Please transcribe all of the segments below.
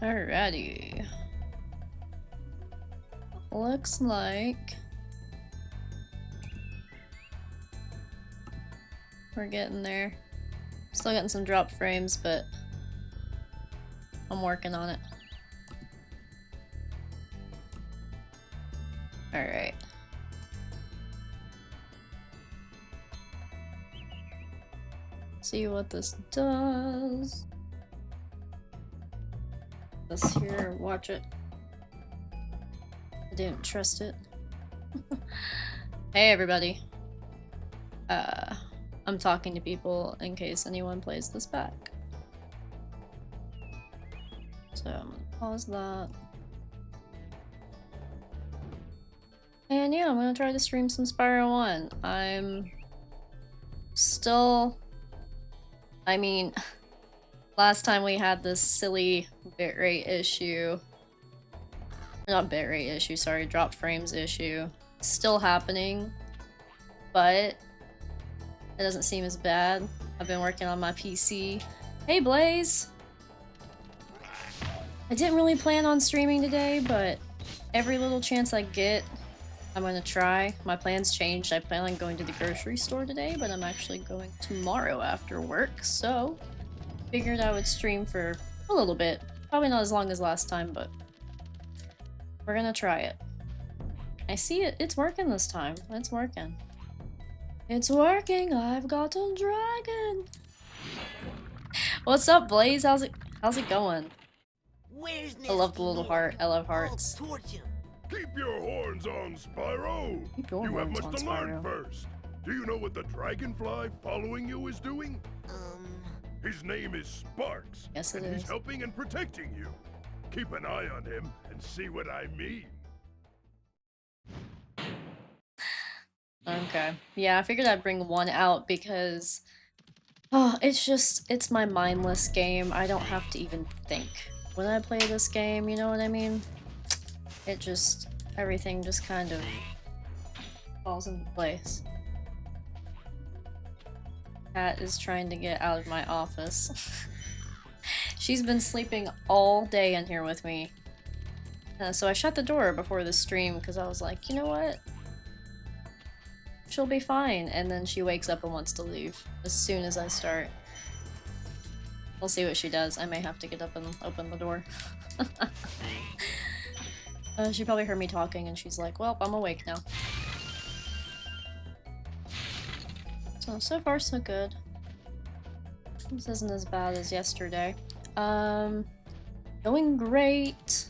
Alrighty. Looks like we're getting there. Still getting some drop frames, but I'm working on it. Alright. See what this does. This here, watch it. I didn't trust it. Hey everybody. I'm talking to people in case anyone plays this back. So I'm gonna pause that. And yeah, I'm gonna try to stream some Spyro 1. I'm still... I mean, last time we had this silly bitrate issue. Not bitrate issue, sorry, drop frames issue. It's still happening, but it doesn't seem as bad. I've been working on my PC. Hey Blaze! I didn't really plan on streaming today, but every little chance I get, I'm gonna try. My plans changed. I plan on going to the grocery store today, but I'm actually going tomorrow after work, so figured I would stream for a little bit. Probably not as long as last time, but we're gonna try it. I see it. It's working this time. It's working. It's working. I've got a dragon. What's up, Blaze? How's it going? I love the little heart. I love hearts. Keep your horns on, Spyro! You have much to learn first. Do you know what the dragonfly following you is doing? His name is Sparks. Yes, it and is. He's helping and protecting you. Keep an eye on him and see what I mean. Okay. Yeah, I figured I'd bring one out because it's my mindless game. I don't have to even think when I play this game, you know what I mean? It just, everything just kind of falls into place. Cat is trying to get out of my office. She's been sleeping all day in here with me. So I shut the door before the stream because I was like, you know what? She'll be fine. And then she wakes up and wants to leave as soon as I start. We'll see what she does. I may have to get up and open the door. She probably heard me talking and she's like, well, I'm awake now. So far so good. This isn't as bad as yesterday. Going great.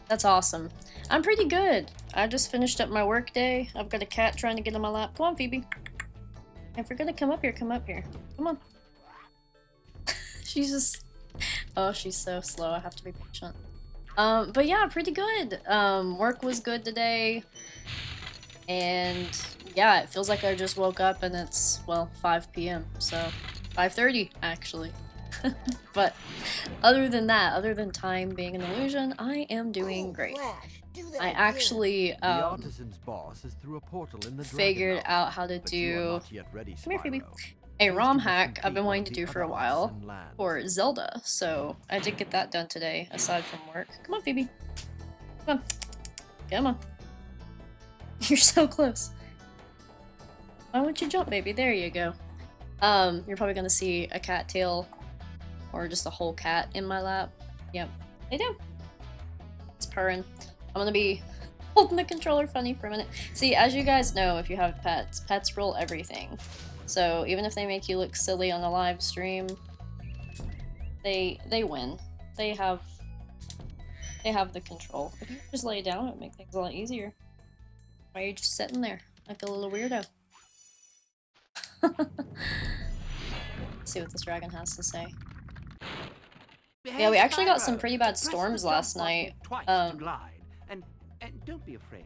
That's awesome. I'm pretty good. I just finished up my work day. I've got a cat trying to get on my lap. Come on, Phoebe. If you're gonna come up here, come up here. Come on. She's just... Oh, she's so slow. I have to be patient. But yeah, pretty good. Work was good today. And yeah, it feels like I just woke up and it's, well, 5 p.m. So 5:30 actually. But other than that, other than time being an illusion, I am doing great. I actually figured out how to do, come here Phoebe, a ROM hack I've been wanting to do for a while for Zelda, so I did get that done today aside from work. Come on Phoebe, come on, come on. You're so close. Why won't you jump, baby? There you go. You're probably gonna see a cat tail or just a whole cat in my lap. Yep, lay down. It's purring. I'm gonna be holding the controller funny for a minute. See, as you guys know, if you have pets, pets rule everything. So even if they make you look silly on a live stream, they win. They have the control. If you just lay down, it would make things a lot easier. Why are you just sitting there like a little weirdo? Let's see what this dragon has to say. Yeah, we actually got some pretty bad storms last night.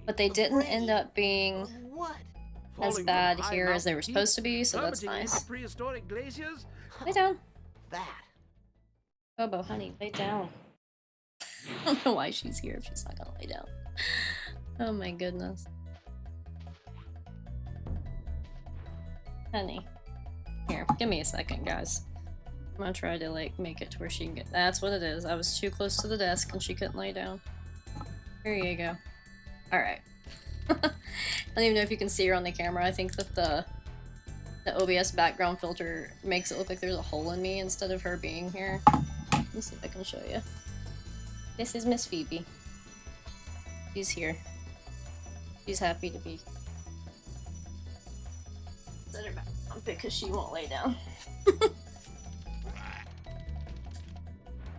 But they didn't end up being as bad here as they were supposed to be, so that's nice. Lay down. Bobo, honey, lay down. I don't know why she's here if she's not gonna lay down. Oh my goodness. Honey. Here, give me a second, guys. I'm gonna try to like make it to where she can get. That's what it is. I was too close to the desk and she couldn't lay down. Here you go. Alright. I don't even know if you can see her on the camera. I think that the OBS background filter makes it look like there's a hole in me instead of her being here. Let me see if I can show you. This is Miss Phoebe. She's here. She's happy to be. Set her back down because she won't lay down.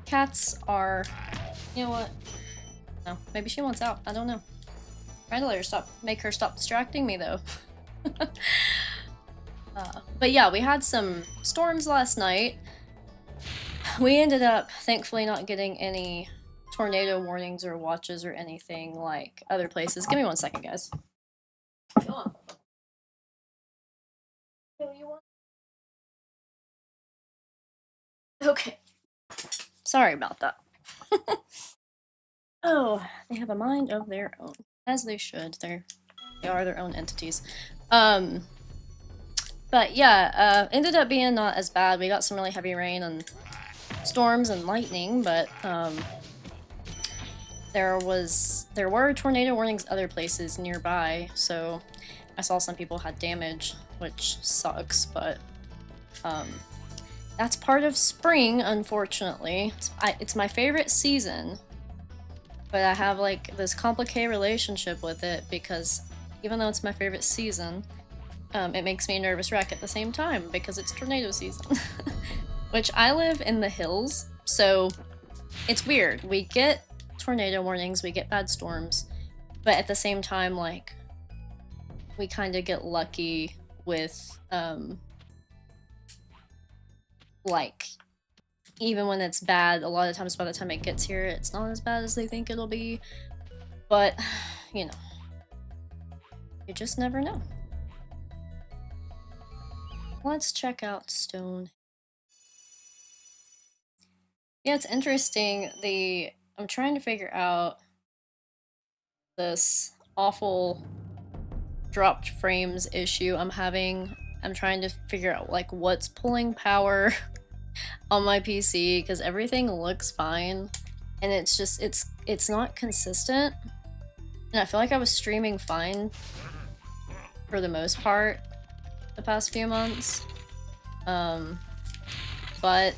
Cats are... You know what? No, maybe she wants out. I don't know. Trying to let her stop, make her stop distracting me though. But yeah, we had some storms last night. We ended up, thankfully, not getting any tornado warnings or watches or anything like other places. Give me 1 second, guys. Go on. Okay. Sorry about that. Oh, they have a mind of their own. As they should. They are their own entities. But yeah, ended up being not as bad. We got some really heavy rain and storms and lightning, but there were tornado warnings other places nearby, so I saw some people had damage, which sucks, but that's part of spring, unfortunately. It's my favorite season, but I have like this complicated relationship with it because even though it's my favorite season, it makes me a nervous wreck at the same time because it's tornado season. Which I live in the hills, so it's weird. We get tornado warnings, we get bad storms, but at the same time, like, we kind of get lucky with, like, even when it's bad, a lot of times by the time it gets here, it's not as bad as they think it'll be. But, you know, you just never know. Let's check out Stone. Yeah, it's interesting. I'm trying to figure out this awful dropped frames issue I'm having. I'm trying to figure out like what's pulling power on my PC because everything looks fine and it's just it's not consistent. And I feel like I was streaming fine for the most part the past few months. But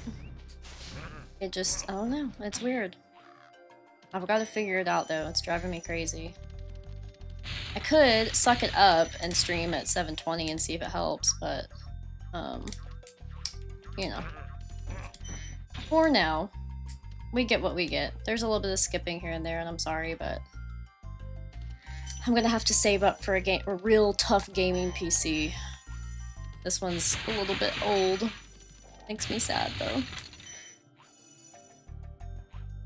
it just, I don't know, it's weird. I've got to figure it out though, it's driving me crazy. I could suck it up and stream at 720 and see if it helps, but, you know. For now, we get what we get. There's a little bit of skipping here and there, and I'm sorry, but I'm gonna have to save up for a real tough gaming PC. This one's a little bit old. Makes me sad though.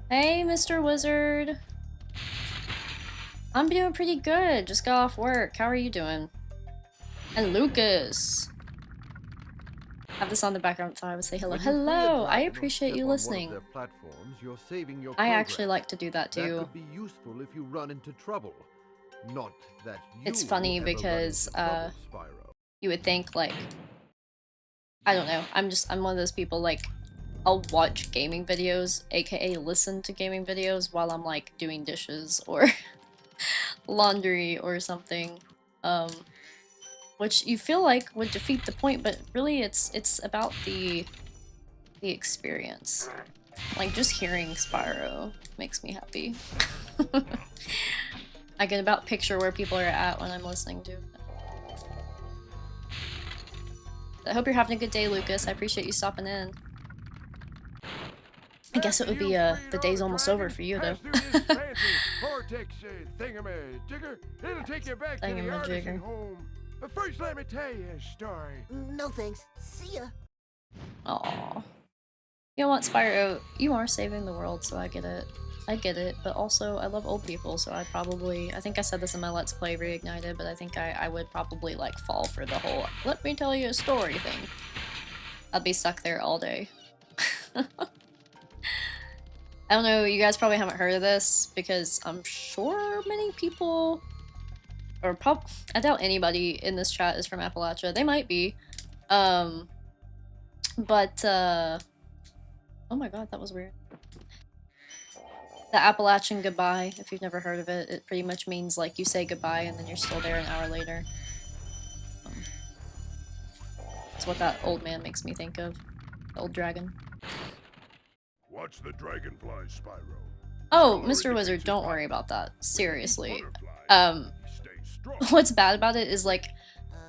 Hey, Mr. Wizard. I'm doing pretty good. Just got off work. How are you doing? And Lucas. I have this on the background so I would say hello. Hello! I appreciate you listening. I actually like to do that too. That could be useful if you run into trouble. Not that you it's funny because you would think like, I don't know, I'm one of those people like, I'll watch gaming videos, aka listen to gaming videos while I'm like doing dishes or laundry or something, which you feel like would defeat the point, but really it's about the experience. Like just hearing Spyro makes me happy. I can about picture where people are at when I'm listening to it. I hope you're having a good day, Lucas. I appreciate you stopping in. I guess it would be the day's almost over for you though. It'll take you back to the artisan home. But first let me tell you a story. No thanks. See ya. Aww. You know what, Spyro? You are saving the world, so I get it. I get it, but also I love old people, so I think I said this in my Let's Play Reignited, but I think I would probably like fall for the whole let me tell you a story thing. I'd be stuck there all day. I don't know, you guys probably haven't heard of this because I'm sure many people, or I doubt anybody in this chat is from Appalachia. They might be. But Oh my god, that was weird. The Appalachian goodbye, if you've never heard of it, it pretty much means like you say goodbye and then you're still there an hour later. That's what that old man makes me think of. The old dragon. Watch the dragonfly, Spyro. Oh, Mr. Wizard, don't worry about that. Seriously. What's bad about it is like,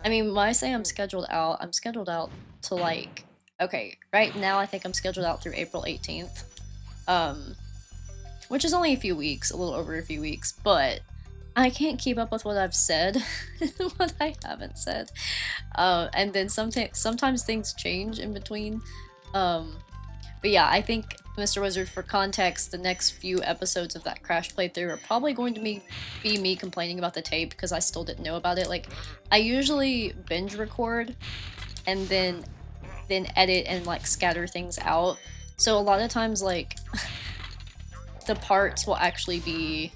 I mean, when I say I'm scheduled out to like, okay, right now I think I'm scheduled out through April 18th. Which is only a few weeks, a little over a few weeks, but I can't keep up with what I've said and what I haven't said. And then sometimes things change in between. But yeah, I think, Mr. Wizard, for context, the next few episodes of that Crash playthrough are probably going to be me complaining about the tape because I still didn't know about it. Like, I usually binge record and then edit and like scatter things out. So a lot of times, like, the parts will actually be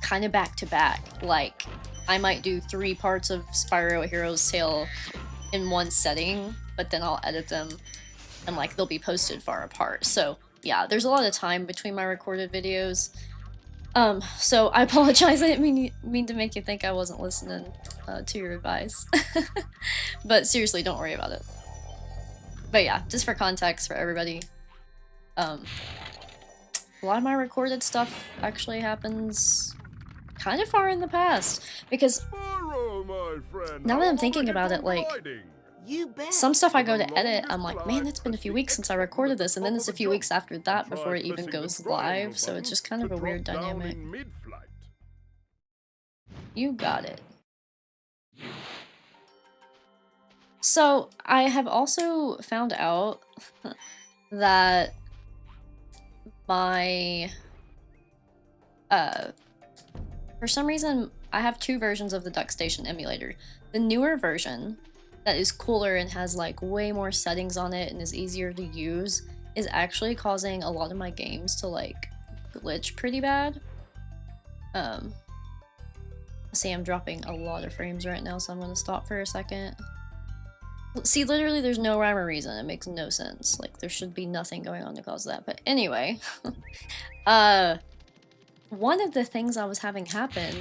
kind of back to back. Like, I might do 3 parts of Spyro A Hero's Tale in one setting, but then I'll edit them and like they'll be posted far apart. So yeah, there's a lot of time between my recorded videos. So I apologize. I didn't mean to make you think I wasn't listening to your advice. But seriously, don't worry about it. But yeah, just for context for everybody, a lot of my recorded stuff actually happens kind of far in the past, because now that I'm thinking about it, like, some stuff I go to edit, I'm like, man, it's been a few weeks since I recorded this, and then it's a few weeks after that before it even goes live, so it's just kind of a weird dynamic. You got it. So, I have also found out that my, for some reason, I have 2 versions of the DuckStation emulator. The newer version, that is cooler and has like way more settings on it and is easier to use, is actually causing a lot of my games to like glitch pretty bad. See, I'm dropping a lot of frames right now, so I'm gonna stop for a second. See, literally there's no rhyme or reason. It makes no sense. Like, there should be nothing going on to cause that. But anyway, one of the things I was having happen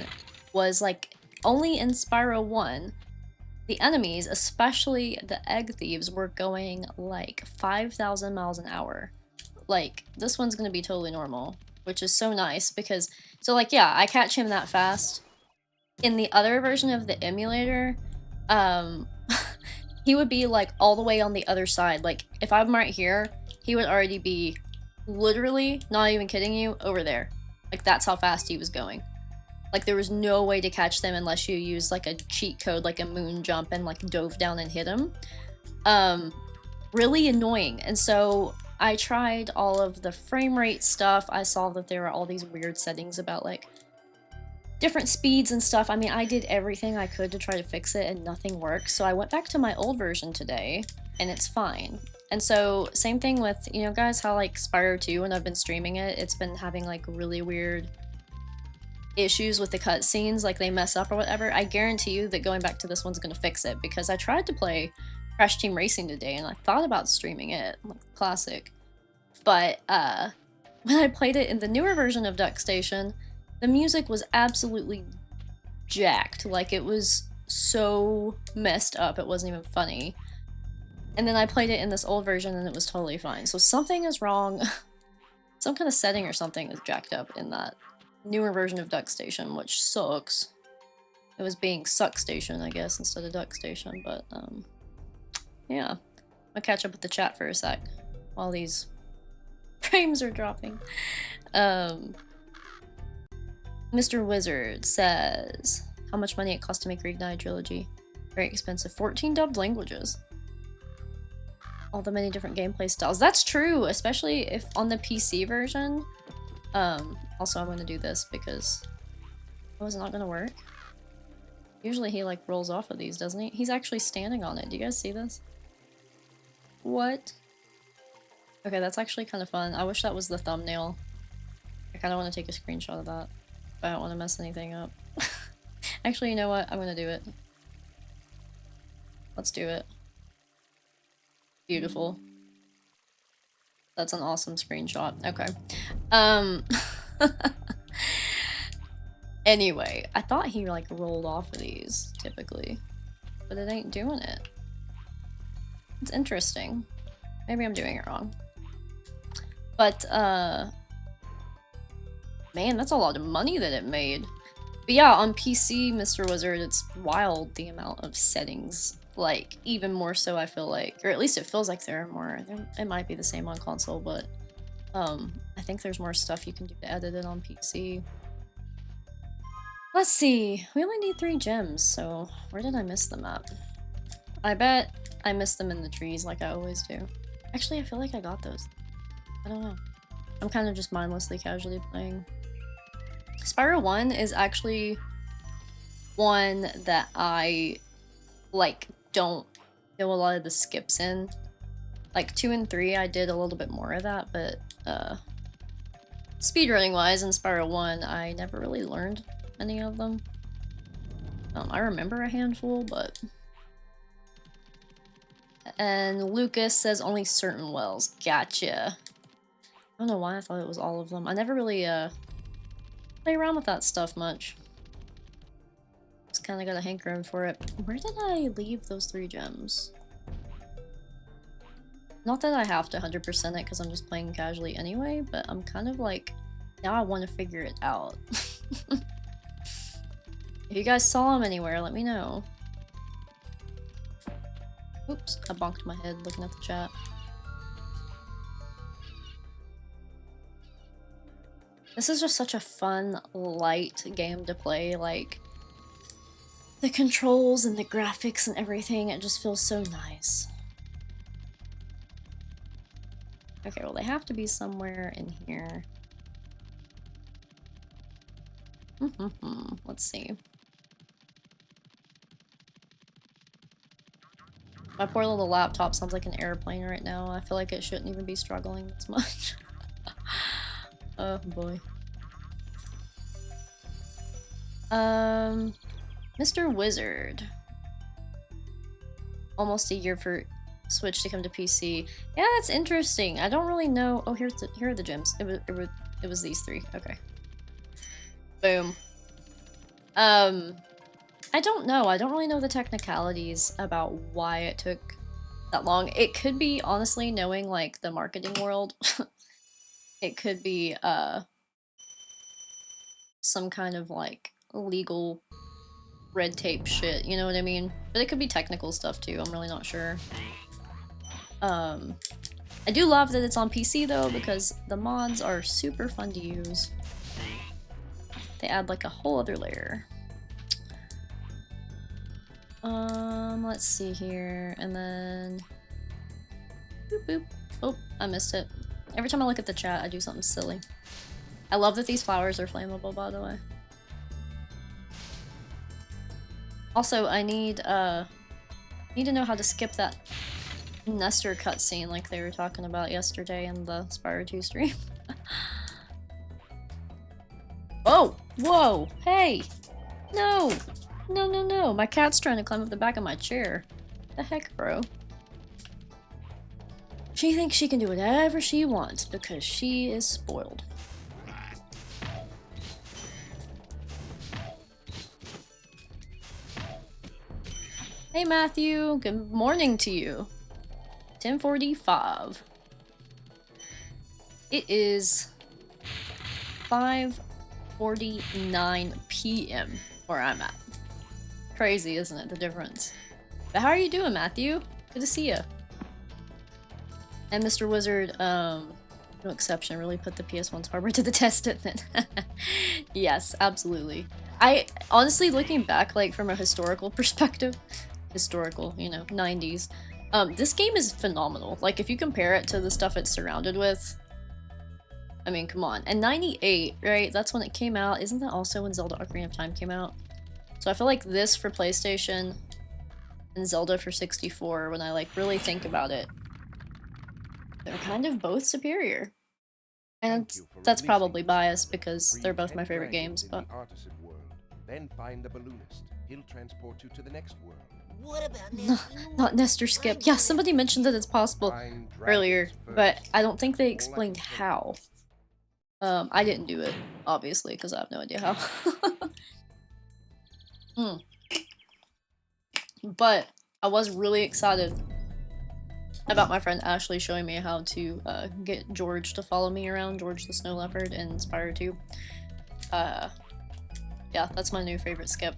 was like, only in Spyro 1, the enemies, especially the egg thieves, were going like 5,000 miles an hour. Like, this one's gonna be totally normal, which is so nice because, so like, yeah, I catch him that fast. In the other version of the emulator, he would be like all the way on the other side. Like, if I'm right here, he would already be literally, not even kidding you, over there. Like, that's how fast he was going. Like, there was no way to catch them unless you used, like, a cheat code, like a moon jump, and, like, dove down and hit him. Really annoying. And so I tried all of the frame rate stuff. I saw that there were all these weird settings about, like, different speeds and stuff. I mean, I did everything I could to try to fix it, and nothing worked. So I went back to my old version today, and it's fine. And so, same thing with, you know, guys, how, like, Spyro 2, when I've been streaming it, it's been having, like, really weird issues with the cutscenes, like they mess up or whatever. I guarantee you that going back to this one's gonna fix it, because I tried to play Crash Team Racing today and I thought about streaming it, like classic. But when I played it in the newer version of DuckStation, the music was absolutely jacked. Like, it was so messed up, it wasn't even funny. And then I played it in this old version and it was totally fine. So something is wrong. Some kind of setting or something is jacked up in that newer version of DuckStation, which sucks. It was being SuckStation, I guess, instead of DuckStation, but, yeah. I'll catch up with the chat for a sec while these frames are dropping. Mr. Wizard says, how much money it costs to make Reignite Trilogy? Very expensive. 14 dubbed languages. All the many different gameplay styles. That's true, especially if on the PC version. Also, I'm going to do this because... Oh, is it not going to work? Usually he, like, rolls off of these, doesn't he? He's actually standing on it. Do you guys see this? What? Okay, that's actually kind of fun. I wish that was the thumbnail. I kind of want to take a screenshot of that, but I don't want to mess anything up. Actually, you know what? I'm going to do it. Let's do it. Beautiful. That's an awesome screenshot. Okay. Anyway, I thought he like rolled off of these typically, but it ain't doing it. It's interesting. Maybe I'm doing it wrong. But man, that's a lot of money that it made. But yeah, on PC, Mr. Wizard, it's wild the amount of settings. Like, even more so, I feel like. Or at least it feels like there are more. It might be the same on console, but I think there's more stuff you can do to edit it on PC. Let's see. We only need 3 gems, so where did I miss them at? I bet I missed them in the trees like I always do. Actually, I feel like I got those. I don't know. I'm kind of just mindlessly casually playing. Spyro 1 is actually one that I like don't know a lot of the skips in. Like 2 and 3 I did a little bit more of that, but speedrunning wise in Spyro 1 I never really learned any of them. I remember a handful, but... And Lucas says only certain wells. Gotcha. I don't know why I thought it was all of them. I never really play around with that stuff much. Just kind of got a hankering for it. Where did I leave those 3 gems? Not that I have to 100% it because I'm just playing casually anyway, but I'm kind of like, now I want to figure it out. If you guys saw them anywhere, let me know. Oops, I bonked my head looking at the chat. This is just such a fun, light game to play, like, the controls and the graphics and everything, it just feels so nice. Okay, well they have to be somewhere in here. Let's see. My poor little laptop sounds like an airplane right now. I feel like it shouldn't even be struggling this much. Oh boy. Mr. Wizard. Almost a year for Switch to come to PC. Yeah, that's interesting. I don't really know. Oh, here are the gems. It was these 3. Okay. Boom. I don't know. I don't really know the technicalities about why it took that long. It could be, honestly, knowing, like, the marketing world. It could be, some kind of, like, legal red tape shit, you know what I mean? But it could be technical stuff, too. I'm really not sure. I do love that it's on PC, though, because the mods are super fun to use. They add, like, a whole other layer. Let's see here, and then... Boop, boop. Oh, I missed it. Every time I look at the chat, I do something silly. I love that these flowers are flammable, by the way. Also, I need to know how to skip that Nestor cutscene like they were talking about yesterday in the Spyro 2 stream. Oh! Whoa! Hey! No! No, no, no! My cat's trying to climb up the back of my chair. The heck, bro? She thinks she can do whatever she wants because she is spoiled. Hey Matthew, good morning to you. 10:45. It is 5:49 p.m. where I'm at. Crazy, isn't it, the difference? But how are you doing, Matthew? Good to see you. And Mr. Wizard, no exception, really put the PS1's hardware to the test, didn't it? Yes, absolutely. I, honestly, looking back, like, from a historical perspective, historical, you know, 90s, this game is phenomenal. Like, if you compare it to the stuff it's surrounded with, I mean, come on. And 98, right? That's when it came out. Isn't that also when Zelda Ocarina of Time came out? So I feel like this for PlayStation and Zelda for 64, when I, like, really think about it, they're kind of both superior. And that's probably biased because they're both my favorite games, but... Then find the balloonist. He'll transport you to the next world. What about Not Nestor skip. Yeah, somebody mentioned that it's possible earlier, but I don't think they explained how. I didn't do it, obviously, because I have no idea how. But I was really excited about my friend Ashley showing me how to get George to follow me around, George the Snow Leopard in Spyro 2. Yeah, that's my new favorite skip.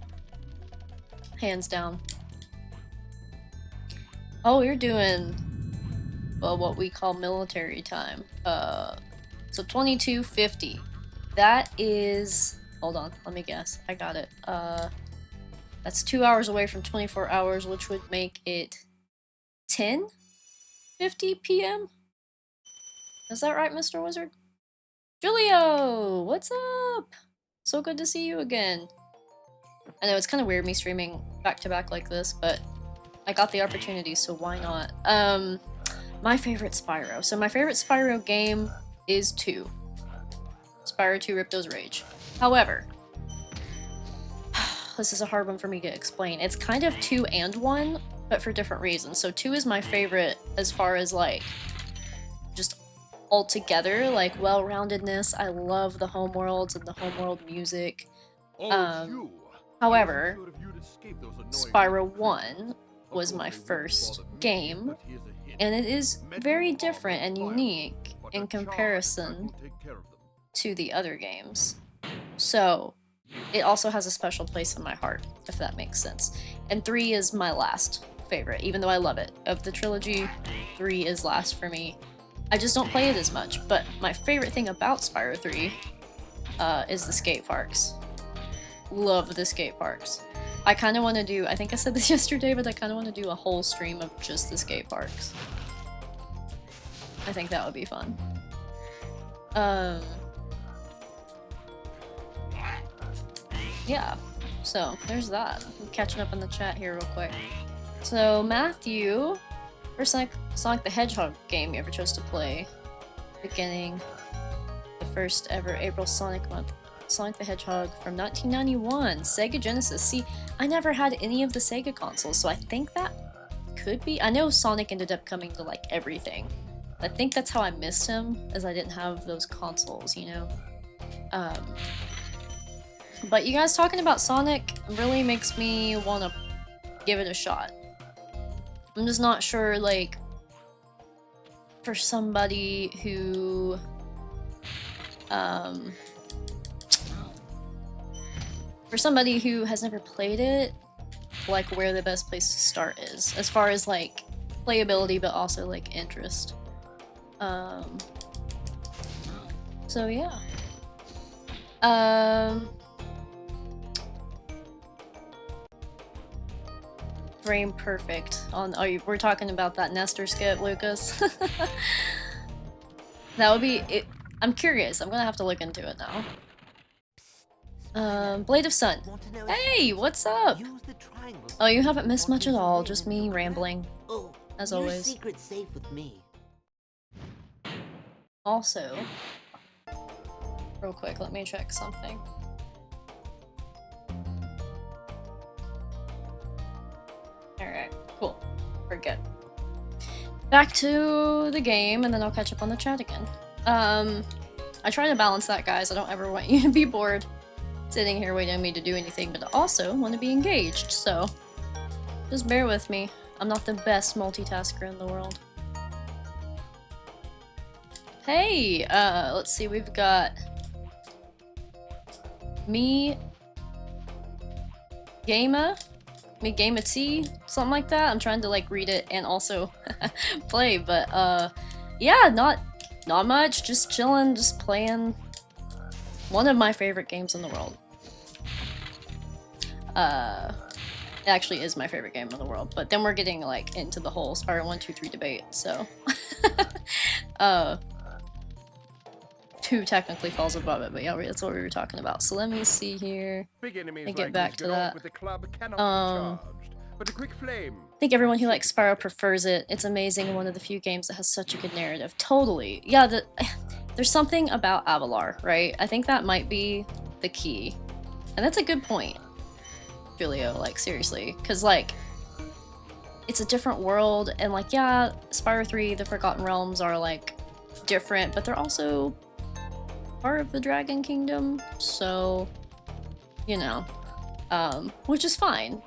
Hands down. Oh, you're doing, well, what we call military time. So 2250. That is, hold on, let me guess. I got it. That's 2 hours away from 24 hours, which would make it 10:50 p.m.? Is that right, Mr. Wizard? Julio! What's up? So good to see you again. I know it's kind of weird me streaming back-to-back like this, but I got the opportunity, so why not? My favorite Spyro. So my favorite Spyro game is 2. Spyro 2 Ripto's Rage. However, this is a hard one for me to explain. It's kind of 2 and 1, but for different reasons. So 2 is my favorite as far as like just altogether, like well-roundedness. I love the homeworlds and the homeworld music. However, Spyro 1 was my first game, and it is very different and unique in comparison to the other games. So it also has a special place in my heart, if that makes sense. And 3 is my last favorite, even though I love it. Of the trilogy, 3 is last for me. I just don't play it as much, but my favorite thing about Spyro 3 is the skate parks. Love the skate parks. I kind of want to do, I think I said this yesterday, but I kind of want to do a whole stream of just the skate parks. I think that would be fun. Yeah, so there's that. I'm catching up in the chat here real quick. So Matthew, first Sonic the Hedgehog game you ever chose to play, beginning the first ever April Sonic month. Sonic the Hedgehog from 1991, Sega Genesis. See, I never had any of the Sega consoles, so I think that could be. I know Sonic ended up coming to like everything. I think that's how I missed him, as I didn't have those consoles, you know? But you guys talking about Sonic really makes me want to give it a shot. I'm just not sure, like, for somebody who, has never played it, like, where the best place to start is, as far as, like, playability, but also, like, interest. So, yeah. Frame perfect on, we're talking about that Nestor skit, Lucas. That would be it. I'm curious. I'm gonna have to look into it now. Blade of Sun. Hey, what's up? Oh, you haven't missed much at all. Just me rambling, as always. Secret's safe with me. Also, real quick, let me check something. Alright, cool. We're good. Back to the game, and then I'll catch up on the chat again. I try to balance that, guys. I don't ever want you to be bored sitting here waiting on me to do anything, but I also want to be engaged, so just bear with me. I'm not the best multitasker in the world. Hey, let's see, we've got me Gama T, something like that. I'm trying to like read it and also play, but yeah, not much, just chilling, just playing one of my favorite games in the world. It actually is my favorite game in the world, but then we're getting like into the whole Spyro 1, 2, 3 debate, so 2 technically falls above it, but yeah, that's what we were talking about. So let me see here and get back to that. I think everyone who likes Spyro prefers it. It's amazing and one of the few games that has such a good narrative. Totally. Yeah, there's something about Avalar, right? I think that might be the key. And that's a good point, Julio, like seriously. Because like, it's a different world, and like, yeah, Spyro 3, the Forgotten Realms are like different, but they're also part of the Dragon Kingdom, so, you know, which is fine.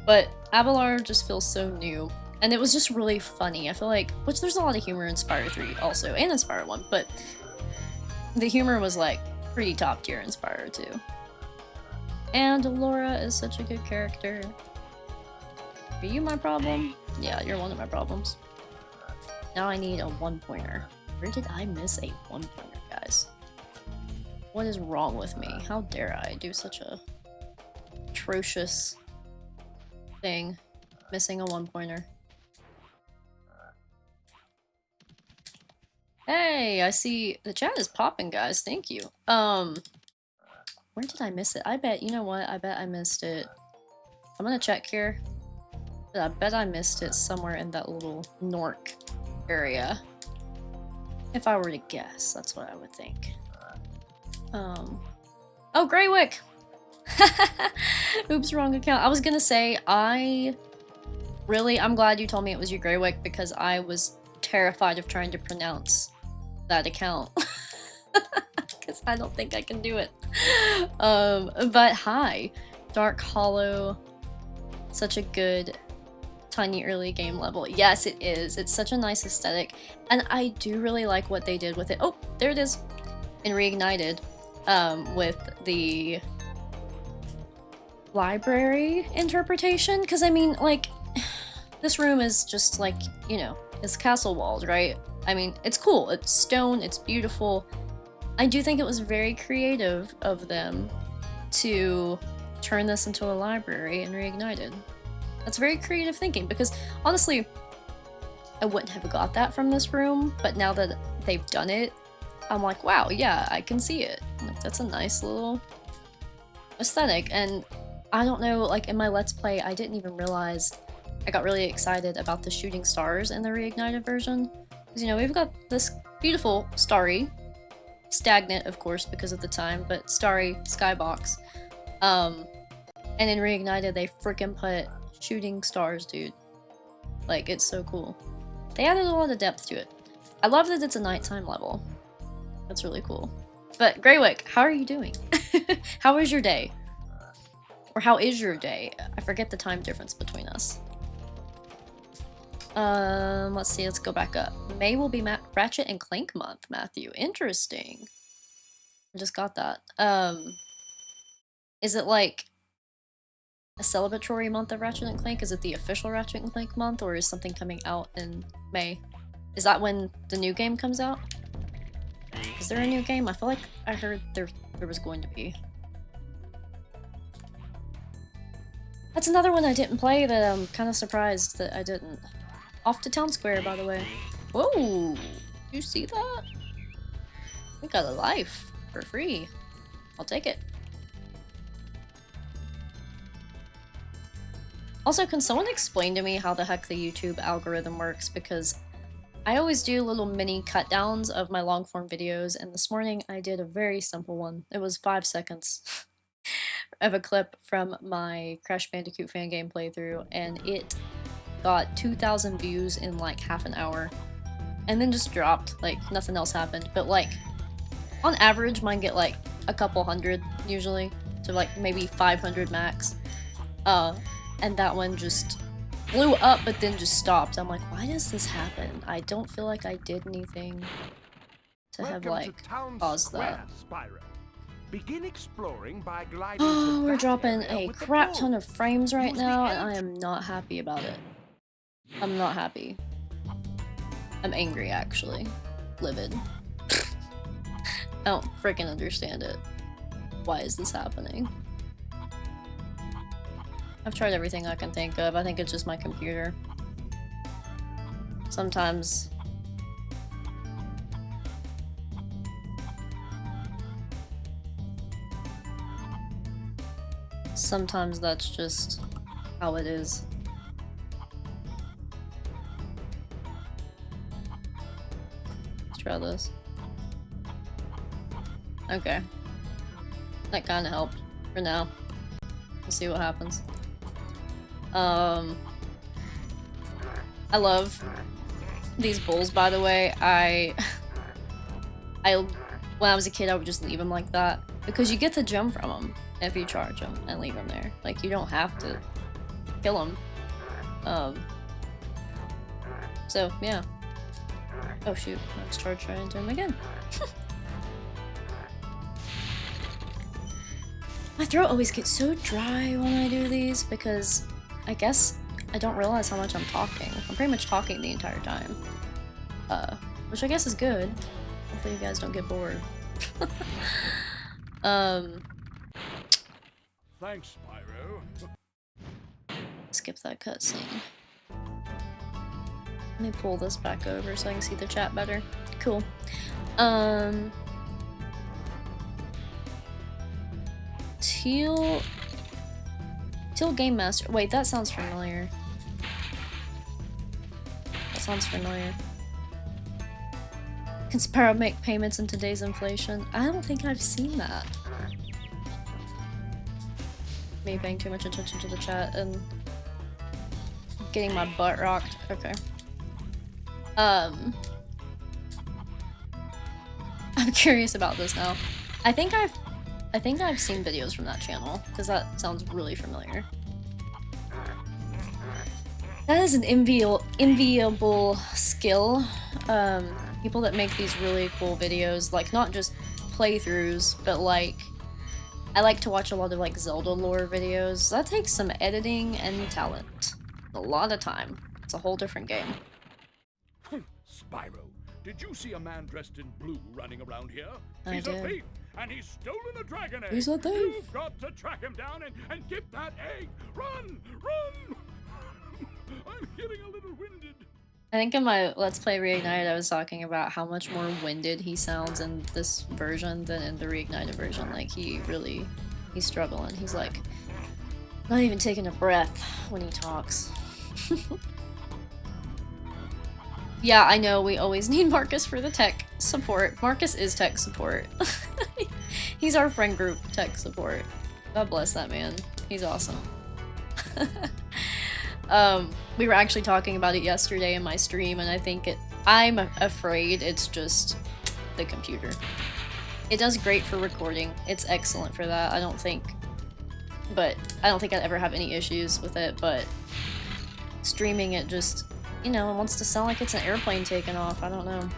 But Avalar just feels so new, and it was just really funny. I feel like, which there's a lot of humor in Spyro 3 also, and in Spyro 1, but the humor was like pretty top tier in Spyro 2. And Laura is such a good character. Are you my problem? Yeah, you're one of my problems. Now I need a one-pointer. Where did I miss a one-pointer, guys? What is wrong with me? How dare I do such a atrocious thing, missing a one-pointer. Hey, I see the chat is popping, guys. Thank you. Where did I miss it? I bet, you know what? I bet I missed it. I'm gonna check here. But I bet I missed it somewhere in that little Nork area. If I were to guess, that's what I would think. Oh, Greywick! Oops, wrong account. I was gonna say, I'm glad you told me it was you, Greywick, because I was terrified of trying to pronounce that account. Because I don't think I can do it. But hi, Dark Hollow. Such a good tiny early game level. Yes, it is. It's such a nice aesthetic, and I do really like what they did with it. Oh, there it is. In Reignited, with the library interpretation, because I mean, like, this room is just like, you know, it's castle walls, right? I mean, it's cool, it's stone, it's beautiful. I do think it was very creative of them to turn this into a library in Reignited. That's very creative thinking, because honestly, I wouldn't have got that from this room, but now that they've done it, I'm like, wow, yeah, I can see it. Like, that's a nice little aesthetic. And I don't know, like, in my Let's Play, I didn't even realize I got really excited about the shooting stars in the Reignited version. Because, you know, we've got this beautiful, starry, stagnant, of course, because of the time, but starry skybox. And in Reignited, they freaking put shooting stars, dude. Like, it's so cool. They added a lot of depth to it. I love that it's a nighttime level. That's really cool. But Greywick, how are you doing? How was your day? Or how is your day? I forget the time difference between us. Let's see, let's go back up. May will be Ratchet and Clank month, Matthew. Interesting. I just got that. Is it like a celebratory month of Ratchet and Clank? Is it the official Ratchet and Clank month, or is something coming out in May? Is that when the new game comes out? Is there a new game? I feel like I heard there was going to be. That's another one I didn't play that I'm kind of surprised that I didn't. Off to Town Square, by the way. Whoa! You see that? We got a life for free. I'll take it. Also, can someone explain to me how the heck the YouTube algorithm works? Because I always do little mini cut downs of my long form videos, and this morning I did a very simple one. It was 5 seconds of a clip from my Crash Bandicoot fan game playthrough, and it got 2,000 views in like half an hour, and then just dropped. Like, nothing else happened. But like, on average, mine get like a couple hundred usually, to like maybe 500 max. And that one just blew up, but then just stopped. I'm like, why does this happen? I don't feel like I did anything to have like caused that. Spyro. Begin exploring by gliding. Oh, we're dropping a crap ton of frames right now, and I am not happy about it. I'm not happy. I'm angry, actually. Livid. I don't freaking understand it. Why is this happening? I've tried everything I can think of. I think it's just my computer. Sometimes that's just how it is. Let's try this. Okay. That kind of helped for now. We'll see what happens. I love these bulls, by the way. When I was a kid, I would just leave them like that because you get the gem from them if you charge them and leave them there. Like, you don't have to kill them. So yeah. Oh shoot! Let's charge right into him again. My throat always gets so dry when I do these because I guess I don't realize how much I'm talking. I'm pretty much talking the entire time. Which I guess is good. Hopefully you guys don't get bored. Thanks, Spyro. Skip that cutscene. Let me pull this back over so I can see the chat better. Cool. Teal Game Master. Wait, that sounds familiar. That sounds familiar. Can Spyro make payments in today's inflation? I don't think I've seen that. Me paying too much attention to the chat and getting my butt rocked. Okay. I'm curious about this now. I think I've seen videos from that channel because that sounds really familiar. That is an enviable skill. People that make these really cool videos, like not just playthroughs, but like I like to watch a lot of like Zelda lore videos. That takes some editing and talent. A lot of time. It's a whole different game. Spyro, did you see a man dressed in blue running around here? He's a thief, and he's stolen a dragon egg. He's a thief. You've got to track him down and get that egg. Run! Run! I'm getting a little winded. I think in my Let's Play Reignited I was talking about how much more winded he sounds in this version than in the Reignited version. Like he's struggling. He's like not even taking a breath when he talks. Yeah, I know we always need Marcus for the tech support. Marcus is tech support. He's our friend group tech support. God bless that man. He's awesome. We were actually talking about it yesterday in my stream, and I think I'm afraid it's just the computer. It does great for recording. It's excellent for that, I don't think I'd ever have any issues with it, but streaming it just, you know, it wants to sound like it's an airplane taking off. I don't know.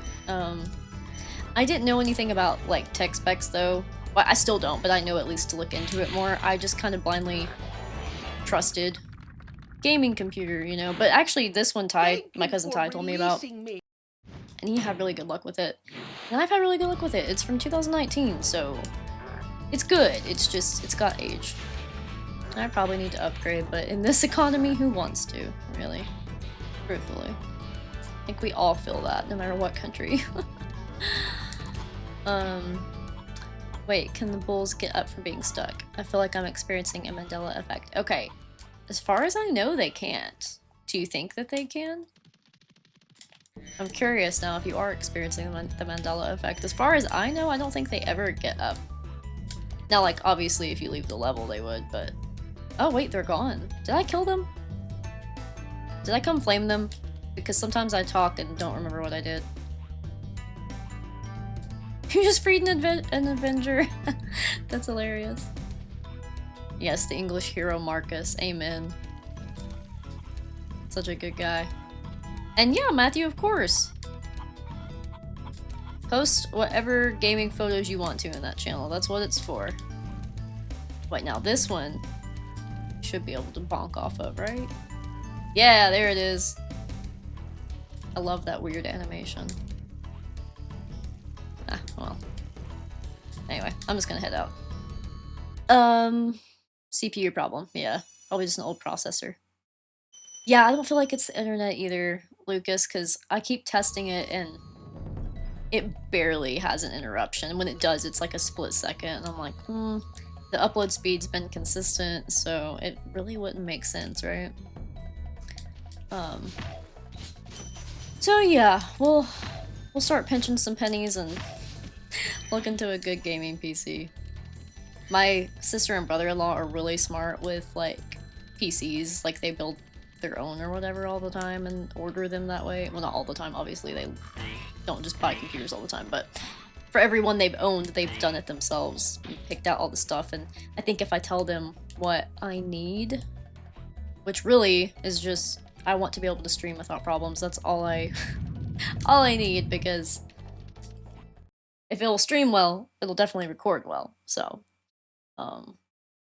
I didn't know anything about, like, tech specs, though. Well, I still don't, but I know at least to look into it more. I just kind of blindly trusted gaming computer, you know. But actually, this one, Ty, my cousin Ty, told me about, and he had really good luck with it. And I've had really good luck with it. It's from 2019, so it's good. It's just, it's got age. I probably need to upgrade, but in this economy, who wants to, really? Truthfully. I think we all feel that, no matter what country. Wait, can the bulls get up for being stuck? I feel like I'm experiencing a Mandela effect. Okay, as far as I know, they can't. Do you think that they can? I'm curious now if you are experiencing the Mandela effect. As far as I know, I don't think they ever get up. Now, like, obviously, if you leave the level, they would, but... Oh, wait, they're gone. Did I kill them? Did I come flame them? Because sometimes I talk and don't remember what I did. You just freed an Avenger. That's hilarious. Yes, the English hero Marcus. Amen. Such a good guy. And yeah, Matthew, of course. Post whatever gaming photos you want to in that channel. That's what it's for. Wait, now this one you should be able to bonk off of, right? Yeah, there it is. I love that weird animation. Ah, well. Anyway, I'm just gonna head out. CPU problem. Yeah, probably just an old processor. Yeah, I don't feel like it's the internet either, Lucas, because I keep testing it and it barely has an interruption. And when it does, it's like a split second. And I'm like, the upload speed's been consistent, so it really wouldn't make sense, right? So yeah, we'll start pinching some pennies and look into a good gaming PC. My sister and brother-in-law are really smart with, like, PCs. Like, they build their own or whatever all the time and order them that way. Well, not all the time, obviously, they don't just buy computers all the time, but for everyone they've owned, they've done it themselves, picked out all the stuff, and I think if I tell them what I need, which really is just, I want to be able to stream without problems, that's all I need, because if it'll stream well, it'll definitely record well, so,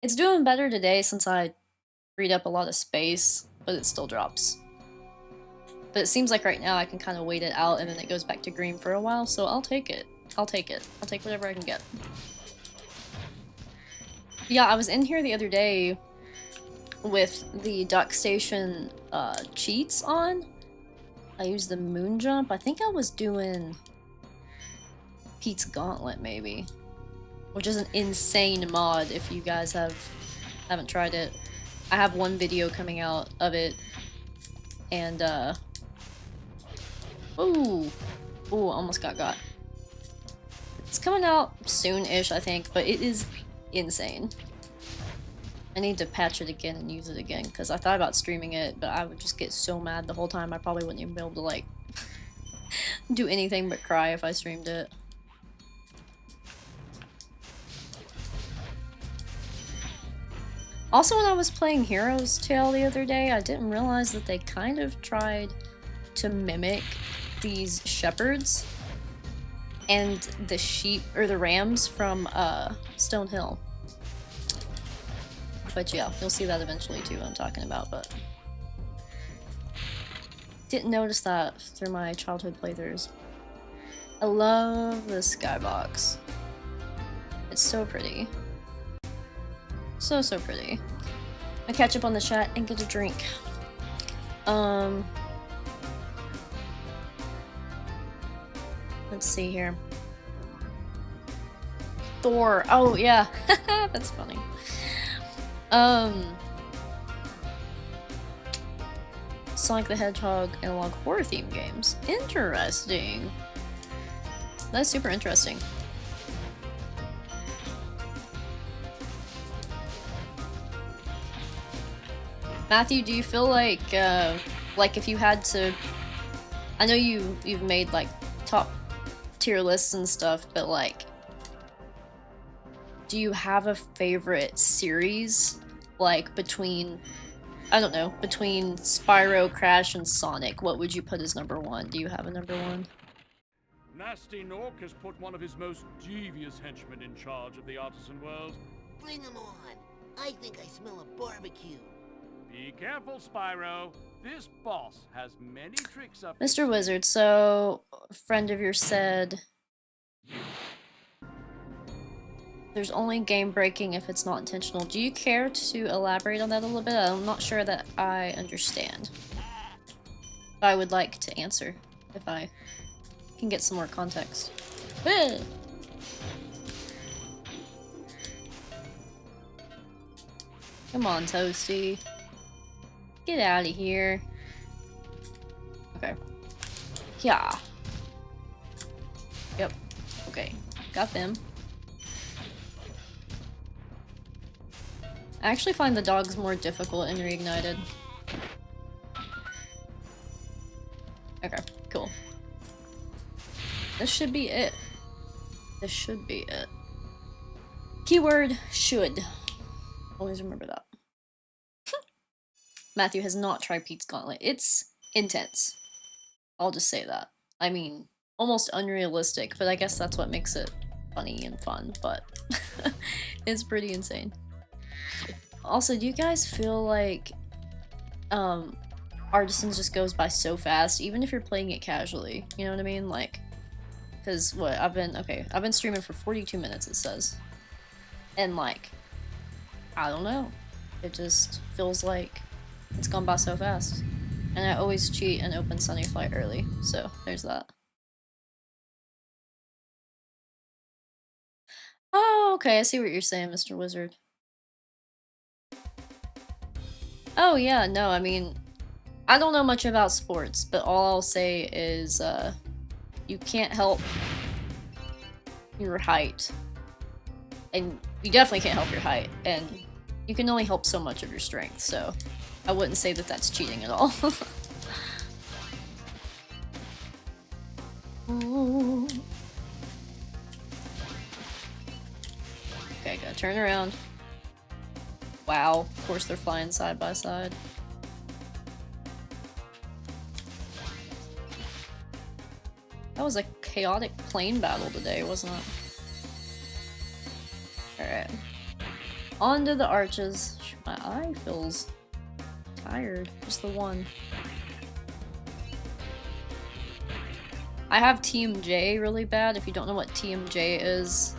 it's doing better today since I freed up a lot of space, but it still drops. But it seems like right now I can kind of wait it out and then it goes back to green for a while, so I'll take it. I'll take it. I'll take whatever I can get. Yeah, I was in here the other day with the duck station cheats on. I used the moon jump. I think I was doing Pete's Gauntlet maybe, which is an insane mod if you guys haven't tried it. I have one video coming out of it, and ooh, almost got. It's coming out soon-ish, I think, but it is insane. I need to patch it again and use it again, because I thought about streaming it, but I would just get so mad the whole time I probably wouldn't even be able to, like, do anything but cry if I streamed it. Also, when I was playing Hero's Tale the other day, I didn't realize that they kind of tried to mimic these shepherds and the sheep, or the rams from Stone Hill. But yeah, you'll see that eventually too, what I'm talking about, but didn't notice that through my childhood playthroughs. I love the skybox. It's so pretty. So pretty. I'll catch up on the chat and get a drink. Let's see here. Thor. Oh yeah, that's funny. Sonic the Hedgehog analog horror theme games. Interesting. That's super interesting. Matthew, do you feel like if you had to, I know you've made like top tier lists and stuff, but like, do you have a favorite series, like between, I don't know, between Spyro, Crash, and Sonic? What would you put as #1? Do you have a #1? Nasty Nork has put one of his most devious henchmen in charge of the artisan world. Bring him on. I think I smell a barbecue. Be careful, Spyro. This boss has many tricks up. Mr. Wizard, so a friend of yours said there's only game breaking if it's not intentional. Do you care to elaborate on that a little bit? I'm not sure that I understand. But I would like to answer if I can get some more context. Come on, Toasty. Get out of here. Okay. Yeah. Yep. Okay. Got them. I actually find the dogs more difficult in Reignited. Okay, cool. This should be it. This should be it. Keyword should. Always remember that. Matthew has not tried Pete's Gauntlet. It's intense. I'll just say that. I mean, almost unrealistic, but I guess that's what makes it funny and fun, but it's pretty insane. Also, do you guys feel like Artisans just goes by so fast, even if you're playing it casually? You know what I mean? Like, because what, I've been streaming for 42 minutes, it says. And like, I don't know. It just feels like it's gone by so fast. And I always cheat and open Sunny Flight early, so there's that. Oh, okay, I see what you're saying, Mr. Wizard. Oh yeah, no, I mean, I don't know much about sports, but all I'll say is, you can't help your height. And you definitely can't help your height, and you can only help so much of your strength, so I wouldn't say that that's cheating at all. Ooh. Okay, gotta turn around. Wow, of course they're flying side by side. That was a chaotic plane battle today, wasn't it? Alright. Onto the arches. My eye feels tired. Just the one. I have TMJ really bad. If you don't know what TMJ is,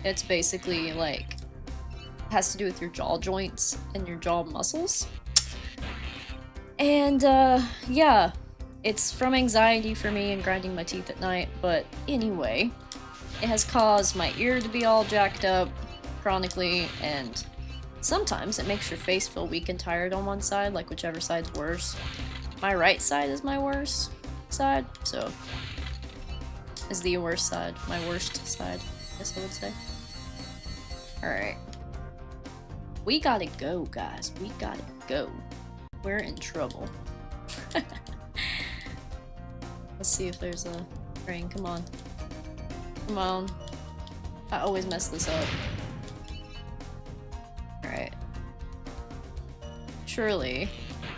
it's basically like has to do with your jaw joints and your jaw muscles. And yeah, it's from anxiety for me and grinding my teeth at night, but anyway, it has caused my ear to be all jacked up chronically, and sometimes it makes your face feel weak and tired on one side, like whichever side's worse. My right side is my worst side, so is the worst side, my worst side, I guess I would say. Alright. We gotta go, guys. We gotta go. We're in trouble. Let's see if there's a train. Come on. Come on. I always mess this up. Alright. Surely,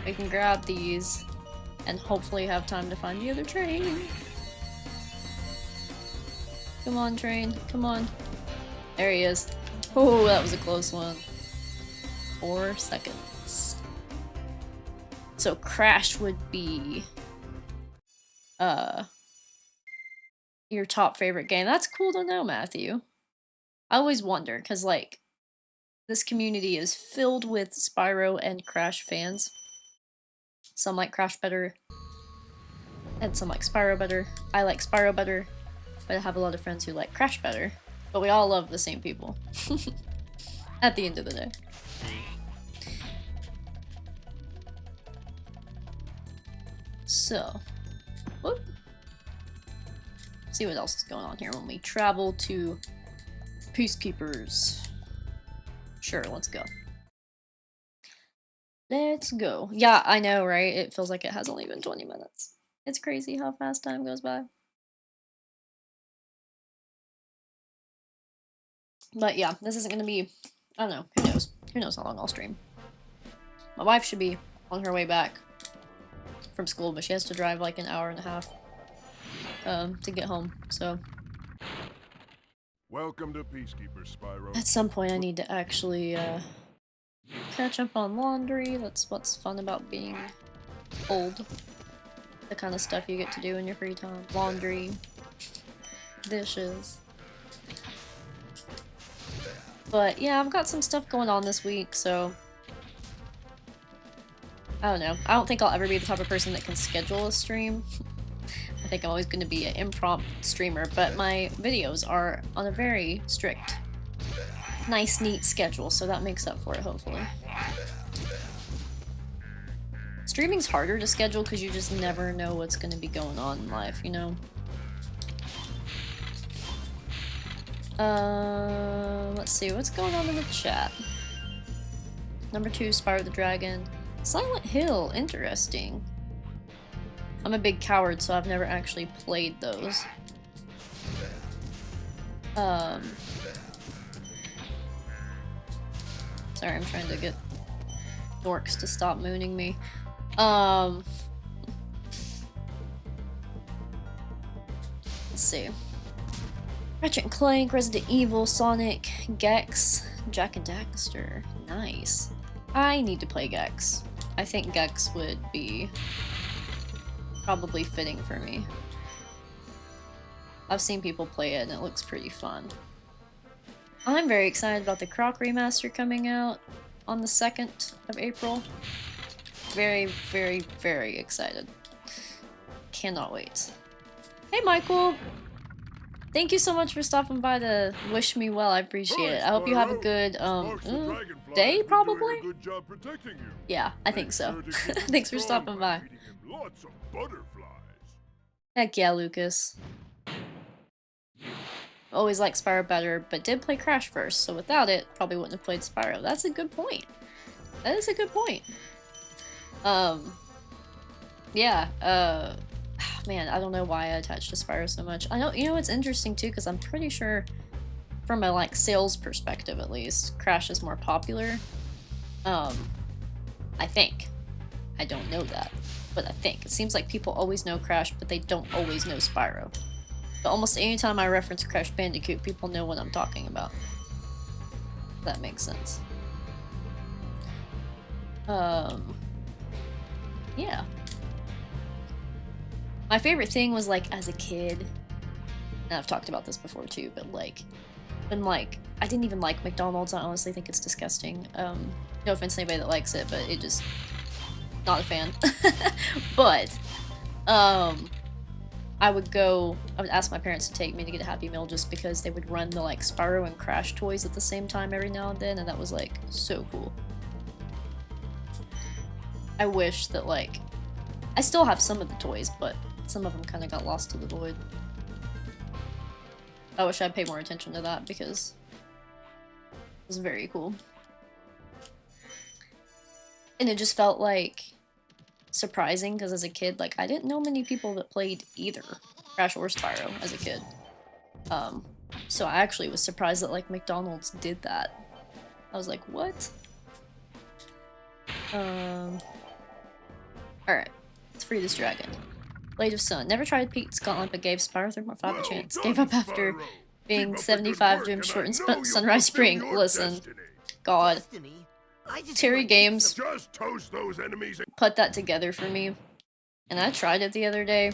we can grab these and hopefully have time to find the other train. Come on, train. Come on. There he is. Oh, that was a close one. 4 seconds. So Crash would be your top favorite game. That's cool to know, Matthew. I always wonder, because like this community is filled with Spyro and Crash fans. Some like Crash better and some like Spyro better. I like Spyro better, but I have a lot of friends who like Crash better. But we all love the same people. At the end of the day. So, whoop. See what else is going on here when we travel to Peacekeepers. Sure, let's go. Let's go. Yeah, I know, right? It feels like it has only been 20 minutes. It's crazy how fast time goes by. But yeah, this isn't gonna be, I don't know, who knows? Who knows how long I'll stream. My wife should be on her way back from school, but she has to drive like an hour and a half to get home, so. Welcome to Peacekeepers, Spyro. At some point I need to actually catch up on laundry. That's what's fun about being old. The kind of stuff you get to do in your free time. Laundry, dishes. But yeah, I've got some stuff going on this week, so I don't know. I don't think I'll ever be the type of person that can schedule a stream. I think I'm always going to be an impromptu streamer, but my videos are on a very strict, nice, neat schedule, so that makes up for it, hopefully. Streaming's harder to schedule because you just never know what's going to be going on in life, you know? Let's see, what's going on in the chat? Number 2, Spyro the Dragon. Silent Hill, interesting. I'm a big coward, so I've never actually played those. Sorry, I'm trying to get dorks to stop mooning me. Let's see. Ratchet & Clank, Resident Evil, Sonic, Gex, Jak and Daxter. Nice. I need to play Gex. I think Gex would be probably fitting for me. I've seen people play it and it looks pretty fun. I'm very excited about the Croc remaster coming out on the 2nd of April. Very, very, very excited. Cannot wait. Hey Michael! Thank you so much for stopping by to wish me well, I appreciate it. I hope you have a good, day, probably? Yeah, I think so. Thanks for stopping by. Heck yeah, Lucas. Always liked Spyro better, but did play Crash first, so without it, probably wouldn't have played Spyro. That's a good point. That is a good point. Yeah, man, I don't know why I attached to Spyro so much. I know, you know, it's interesting too, because I'm pretty sure, from a like sales perspective at least, Crash is more popular. I think. I don't know that, but I think. It seems like people always know Crash, but they don't always know Spyro. But almost any time I reference Crash Bandicoot, people know what I'm talking about. If that makes sense. Yeah. My favorite thing was, like, as a kid, and I've talked about this before too, but like, when like, I didn't even like McDonald's. I honestly think it's disgusting. No offense to anybody that likes it, but it just, not a fan. But, I would ask my parents to take me to get a Happy Meal just because they would run the like Spyro and Crash toys at the same time every now and then, and that was like so cool. I wish that like, I still have some of the toys, but some of them kind of got lost to the void. I wish I'd paid more attention to that because it was very cool. And it just felt like surprising because as a kid, like, I didn't know many people that played either Crash or Spyro as a kid. So I actually was surprised that like McDonald's did that. I was like, what? Alright, let's free this dragon. Blade of Sun. Never tried Pete's Gauntlet, but gave Spyro 3.5 a chance. Gave up after being 75 doomed short in Sunrise Spring. Listen, God. Terry Games put that together for me, and I tried it the other day,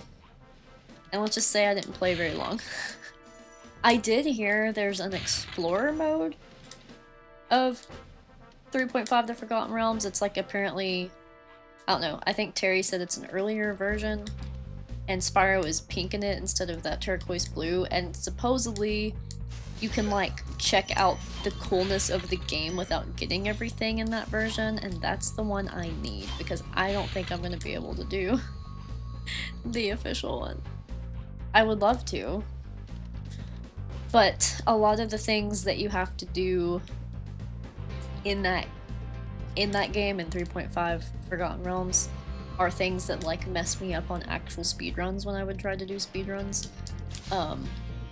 and let's just say I didn't play very long. I did hear there's an Explorer mode of 3.5 The Forgotten Realms. It's like apparently, I don't know, I think Terry said it's an earlier version, and Spyro is pink in it instead of that turquoise blue, and supposedly you can like check out the coolness of the game without getting everything in that version, and that's the one I need because I don't think I'm gonna be able to do the official one. I would love to, but a lot of the things that you have to do in that game in 3.5 Forgotten Realms are things that like mess me up on actual speedruns when I would try to do speedruns.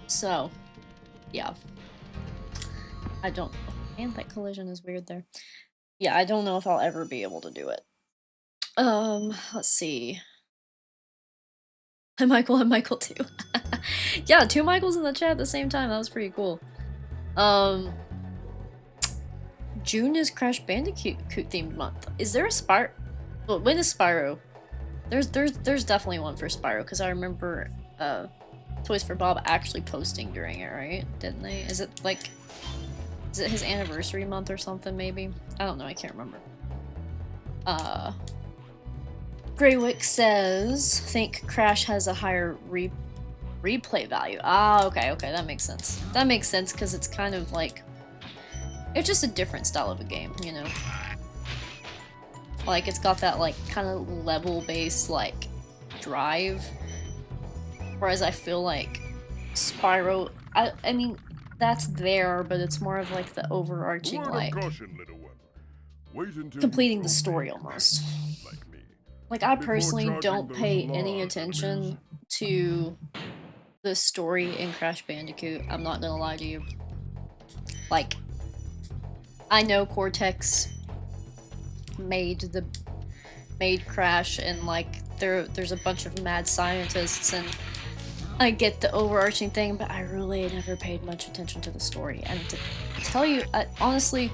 So yeah. I don't... Man, that collision is weird there. Yeah, I don't know if I'll ever be able to do it. Let's see. Hi, Michael. I'm Michael too. Yeah, 2 Michaels in the chat at the same time. That was pretty cool. June is Crash Bandicoot themed month. Is there a Spyro? Well, when is Spyro? There's definitely one for Spyro because I remember Toys for Bob actually posting during it, right? Didn't they? Is it like, is it his anniversary month or something maybe? I don't know, I can't remember. Greywick says, think Crash has a higher replay value. Ah, okay, that makes sense. That makes sense because it's kind of like, it's just a different style of a game, you know? Like, it's got that like kind of level-based like drive. Whereas I feel like Spyro, I mean, that's there, but it's more of like the overarching, like, completing the story almost. Like, I personally don't pay any attention to the story in Crash Bandicoot. I'm not gonna lie to you. Like, I know Cortex made Crash, and like, there's a bunch of mad scientists, and I get the overarching thing, but I really never paid much attention to the story. And to tell you, honestly,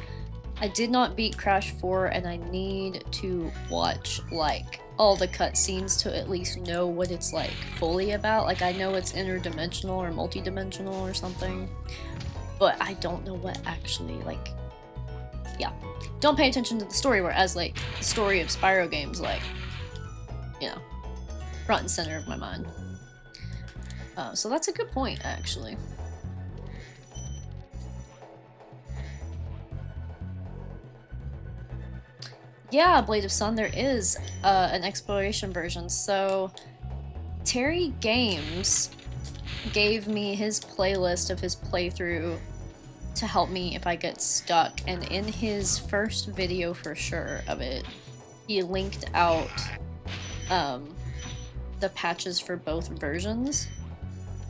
I did not beat Crash 4, and I need to watch, like, all the cutscenes to at least know what it's, like, fully about. Like, I know it's interdimensional or multidimensional or something, but I don't know what actually, like, yeah. Don't pay attention to the story, whereas, like, the story of Spyro games, like, you know, front and center of my mind. So that's a good point, actually. Yeah, Blade of Sun, there is an exploration version. So Terry Games gave me his playlist of his playthrough to help me if I get stuck, and in his first video for sure of it, he linked out the patches for both versions.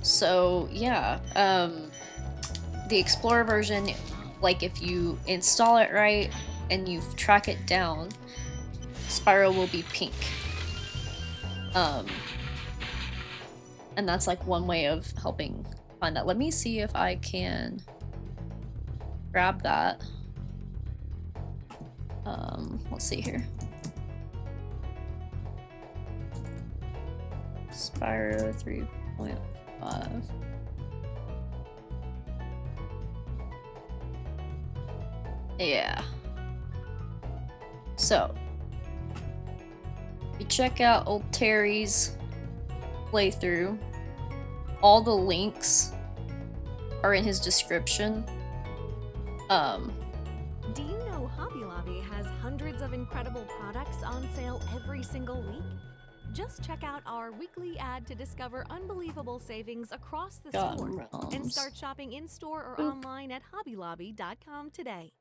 So yeah, the Explorer version, like if you install it right and you track it down, Spyro will be pink. And that's like one way of helping find that. Let me see if I can grab that. Let's see here. Spyro 3.5. Yeah. So, you check out old Terry's playthrough. All the links are in his description. Do you know Hobby Lobby has hundreds of incredible products on sale every single week? Just check out our weekly ad to discover unbelievable savings across the store and start shopping in-store or online at hobbylobby.com today.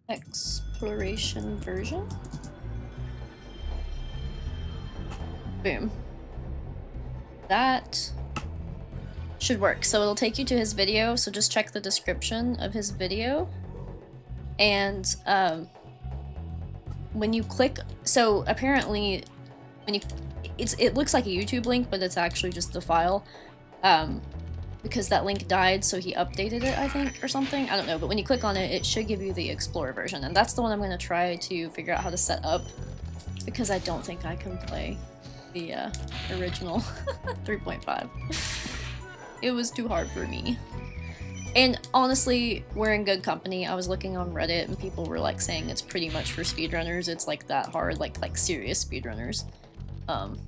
Exploration version. Boom. That should work. So it'll take you to his video, so just check the description of his video. And when you click, so apparently when you, it looks like a YouTube link, but it's actually just the file. Because that link died, so he updated it, I think, or something. I don't know, but when you click on it, it should give you the Explorer version, and that's the one I'm going to try to figure out how to set up, because I don't think I can play the original 3.5. It was too hard for me. And honestly, we're in good company. I was looking on Reddit, and people were like saying it's pretty much for speedrunners. It's like that hard, like serious speedrunners.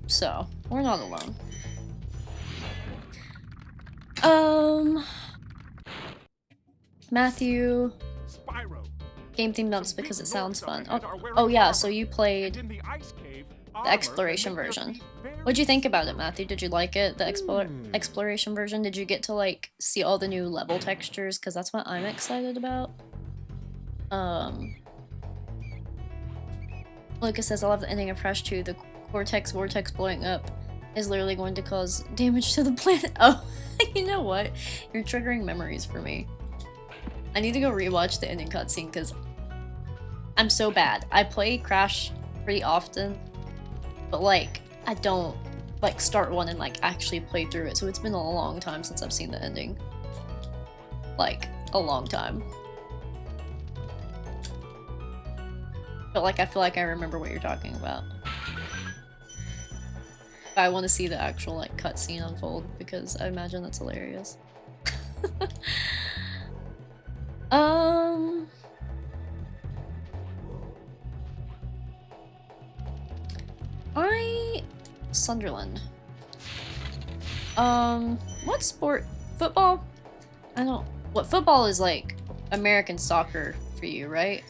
So we're not alone. Matthew. Spyro. Game theme dumps because it sounds fun. Oh yeah, so you played the exploration version. What'd you think about it, Matthew? Did you like it, the exploration version? Did you get to like see all the new level textures? Because that's what I'm excited about. Lucas says, I love the ending of Crash 2. The vortex blowing up is literally going to cause damage to the planet. Oh, you know what? You're triggering memories for me. I need to go rewatch the ending cutscene because I'm so bad. I play Crash pretty often, but like I don't like start one and like actually play through it. So it's been a long time since I've seen the ending. Like a long time. But like I feel like I remember what you're talking about. I want to see the actual like cutscene unfold because I imagine that's hilarious. Sunderland. What sport? Football? I don't. What football is like American soccer for you, right?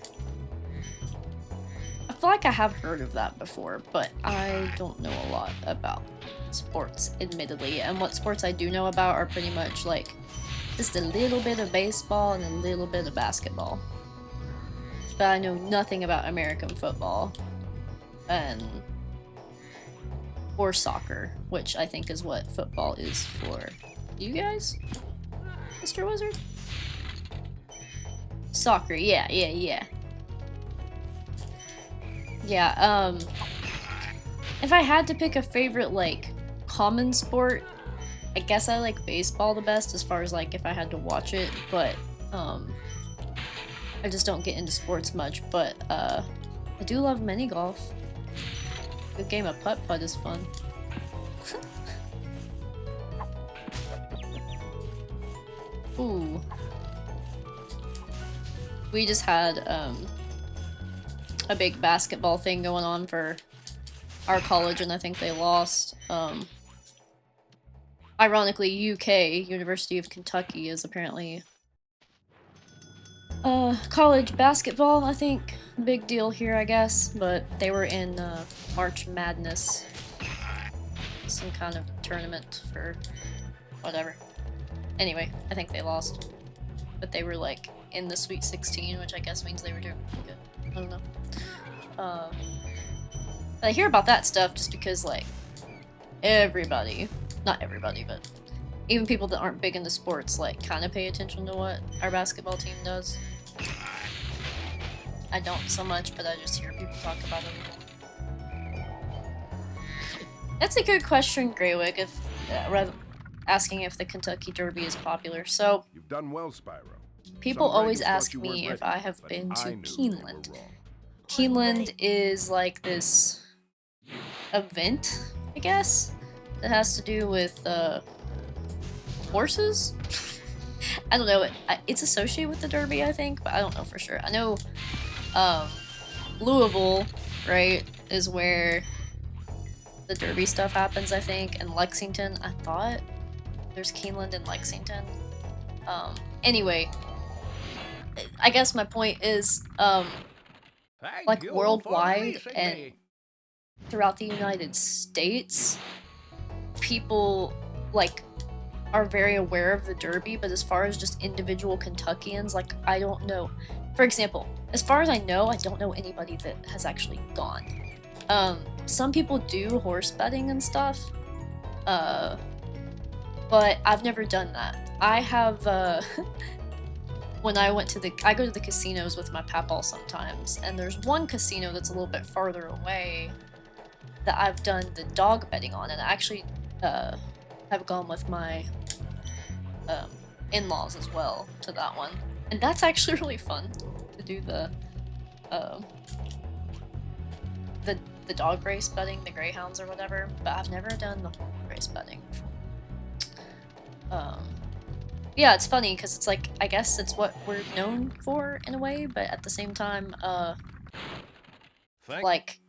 I feel like I have heard of that before, but I don't know a lot about sports, admittedly. And what sports I do know about are pretty much like just a little bit of baseball and a little bit of basketball. But I know nothing about American football or soccer, which I think is what football is for you guys, Mr. Wizard? Soccer, yeah. Yeah, if I had to pick a favorite, like, common sport, I guess I like baseball the best as far as, like, if I had to watch it, but, I just don't get into sports much, but, I do love mini golf. Good game of putt-putt is fun. Ooh. We just had, a big basketball thing going on for our college, and I think they lost. Ironically, UK, University of Kentucky, is apparently college basketball, I think. Big deal here, I guess, but they were in March Madness. Some kind of tournament for whatever. Anyway, I think they lost. But they were like in the Sweet 16, which I guess means they were doing pretty good. I don't know. But I hear about that stuff just because, like, everybody, not everybody, but even people that aren't big into sports, like, kind of pay attention to what our basketball team does. I don't so much, but I just hear people talk about it. That's a good question, Greywig, if rather asking if the Kentucky Derby is popular. So, You've done well, Spyro. people Some always writers thought ask you me weren't if ready, I have but been I to knew they Keeneland. were wrong. Keeneland is like this event, I guess, that has to do with horses. I don't know. It's associated with the Derby, I think, but I don't know for sure. I know Louisville, right, is where the Derby stuff happens, I think, and Lexington, I thought. There's Keeneland in Lexington. Anyway, I guess my point is, like, worldwide and throughout the United States, people, like, are very aware of the Derby, but as far as just individual Kentuckians, like, I don't know. For example, as far as I know, I don't know anybody that has actually gone. Some people do horse betting and stuff, but I've never done that. I have, when I went to I go to the casinos with my papaw sometimes, and there's one casino that's a little bit farther away that I've done the dog betting on, and I actually, have gone with my, in-laws as well to that one. And that's actually really fun to do the dog race betting, the greyhounds or whatever, but I've never done the horse race betting. Yeah, it's funny because it's like, I guess it's what we're known for in a way, but at the same time, like,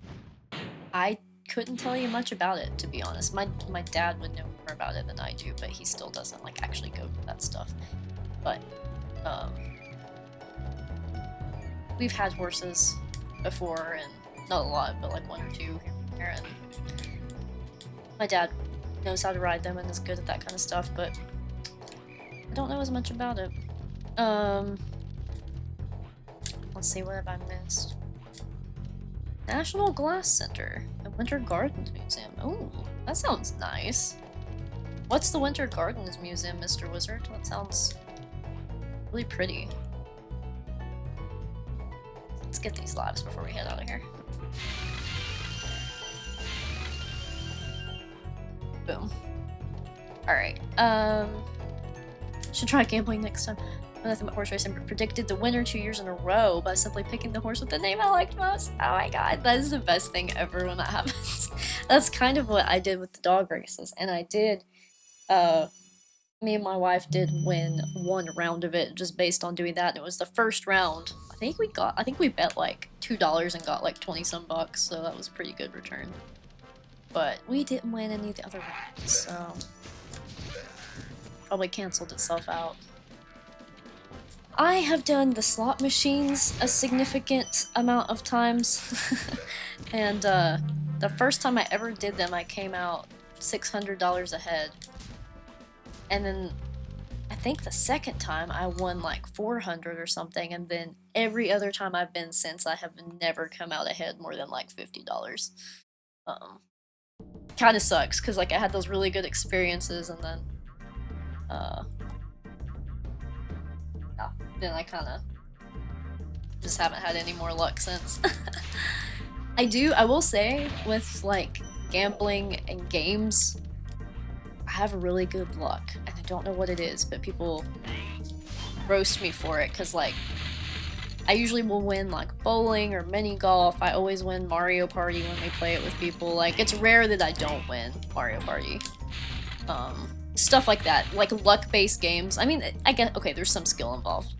I couldn't tell you much about it, to be honest. My dad would know more about it than I do, but he still doesn't, like, actually go to that stuff. But, we've had horses before, and not a lot, but like one or two here and there, and my dad knows how to ride them and is good at that kind of stuff, but I don't know as much about it. Let's see, what have I missed? National Glass Center, the Winter Gardens Museum. Oh, that sounds nice. What's the Winter Gardens Museum, Mr. Wizard? That sounds really pretty. Let's get these lives before we head out of here. Boom. Alright, should try gambling next time. Nothing but horse racing, predicted the winner 2 years in a row by simply picking the horse with the name I liked most. Oh my god, that is the best thing ever when that happens. That's kind of what I did with the dog races, and I did, me and my wife did win one round of it just based on doing that, and it was the first round. I think we bet like $2 and got like 20 some bucks, so that was a pretty good return. But we didn't win any of the other rounds, so probably canceled itself out. I have done the slot machines a significant amount of times, and the first time I ever did them, I came out $600 ahead, and then I think the second time I won like 400 or something, and then every other time I've been since, I have never come out ahead more than like $50. Kind of sucks, because like I had those really good experiences, and then yeah, then I kind of just haven't had any more luck since. I will say, with like gambling and games, I have really good luck, and I don't know what it is, but people roast me for it, because like I usually will win like bowling or mini golf. I always win Mario Party when we play it with people. Like, it's rare that I don't win Mario Party. Stuff like that, like luck-based games. I mean, I get, okay, there's some skill involved.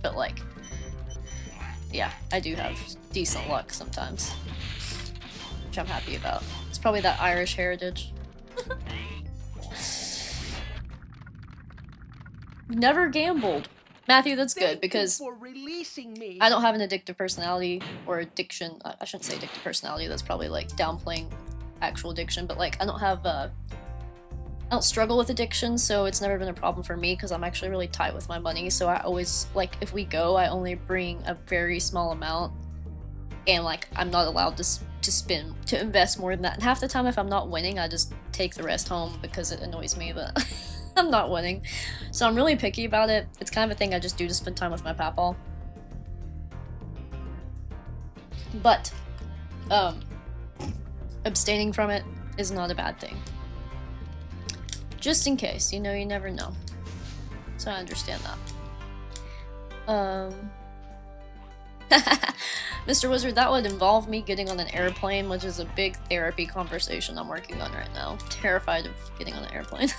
But like, yeah, I do have decent luck sometimes, which I'm happy about. It's probably that Irish heritage. Never gambled. Matthew, that's good, because I don't have an addictive personality, or addiction. I shouldn't say addictive personality, that's probably like downplaying actual addiction, but like I don't struggle with addiction, so it's never been a problem for me, because I'm actually really tight with my money, so I always, like, if we go, I only bring a very small amount, and like I'm not allowed to invest more than that. And half the time if I'm not winning, I just take the rest home because it annoys me that I'm not winning. So I'm really picky about it. It's kind of a thing I just do to spend time with my papaw. But abstaining from it is not a bad thing. Just in case, you know, you never know. So I understand that. Mr. Wizard, that would involve me getting on an airplane, which is a big therapy conversation I'm working on right now. Terrified of getting on an airplane.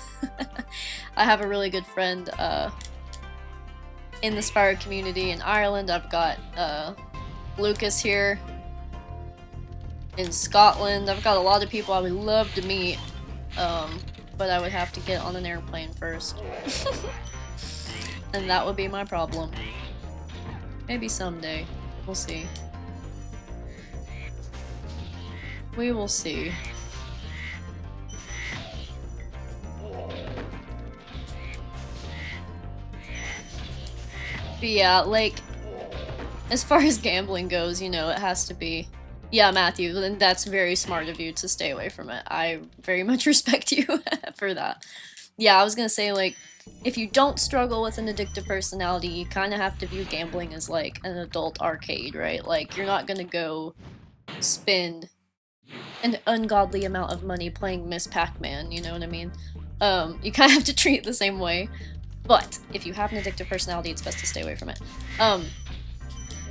I have a really good friend in the Spyro community in Ireland. I've got Lucas here in Scotland. I've got a lot of people I would love to meet, but I would have to get on an airplane first. And that would be my problem. Maybe someday. We'll see. We will see. But yeah, like, as far as gambling goes, you know, it has to be... Yeah, Matthew, and that's very smart of you to stay away from it. I very much respect you for that. Yeah, I was gonna say, like, if you don't struggle with an addictive personality, you kind of have to view gambling as, like, an adult arcade, right? Like, you're not gonna go spend an ungodly amount of money playing Miss Pac-Man, you know what I mean? You kind of have to treat it the same way. But, if you have an addictive personality, it's best to stay away from it.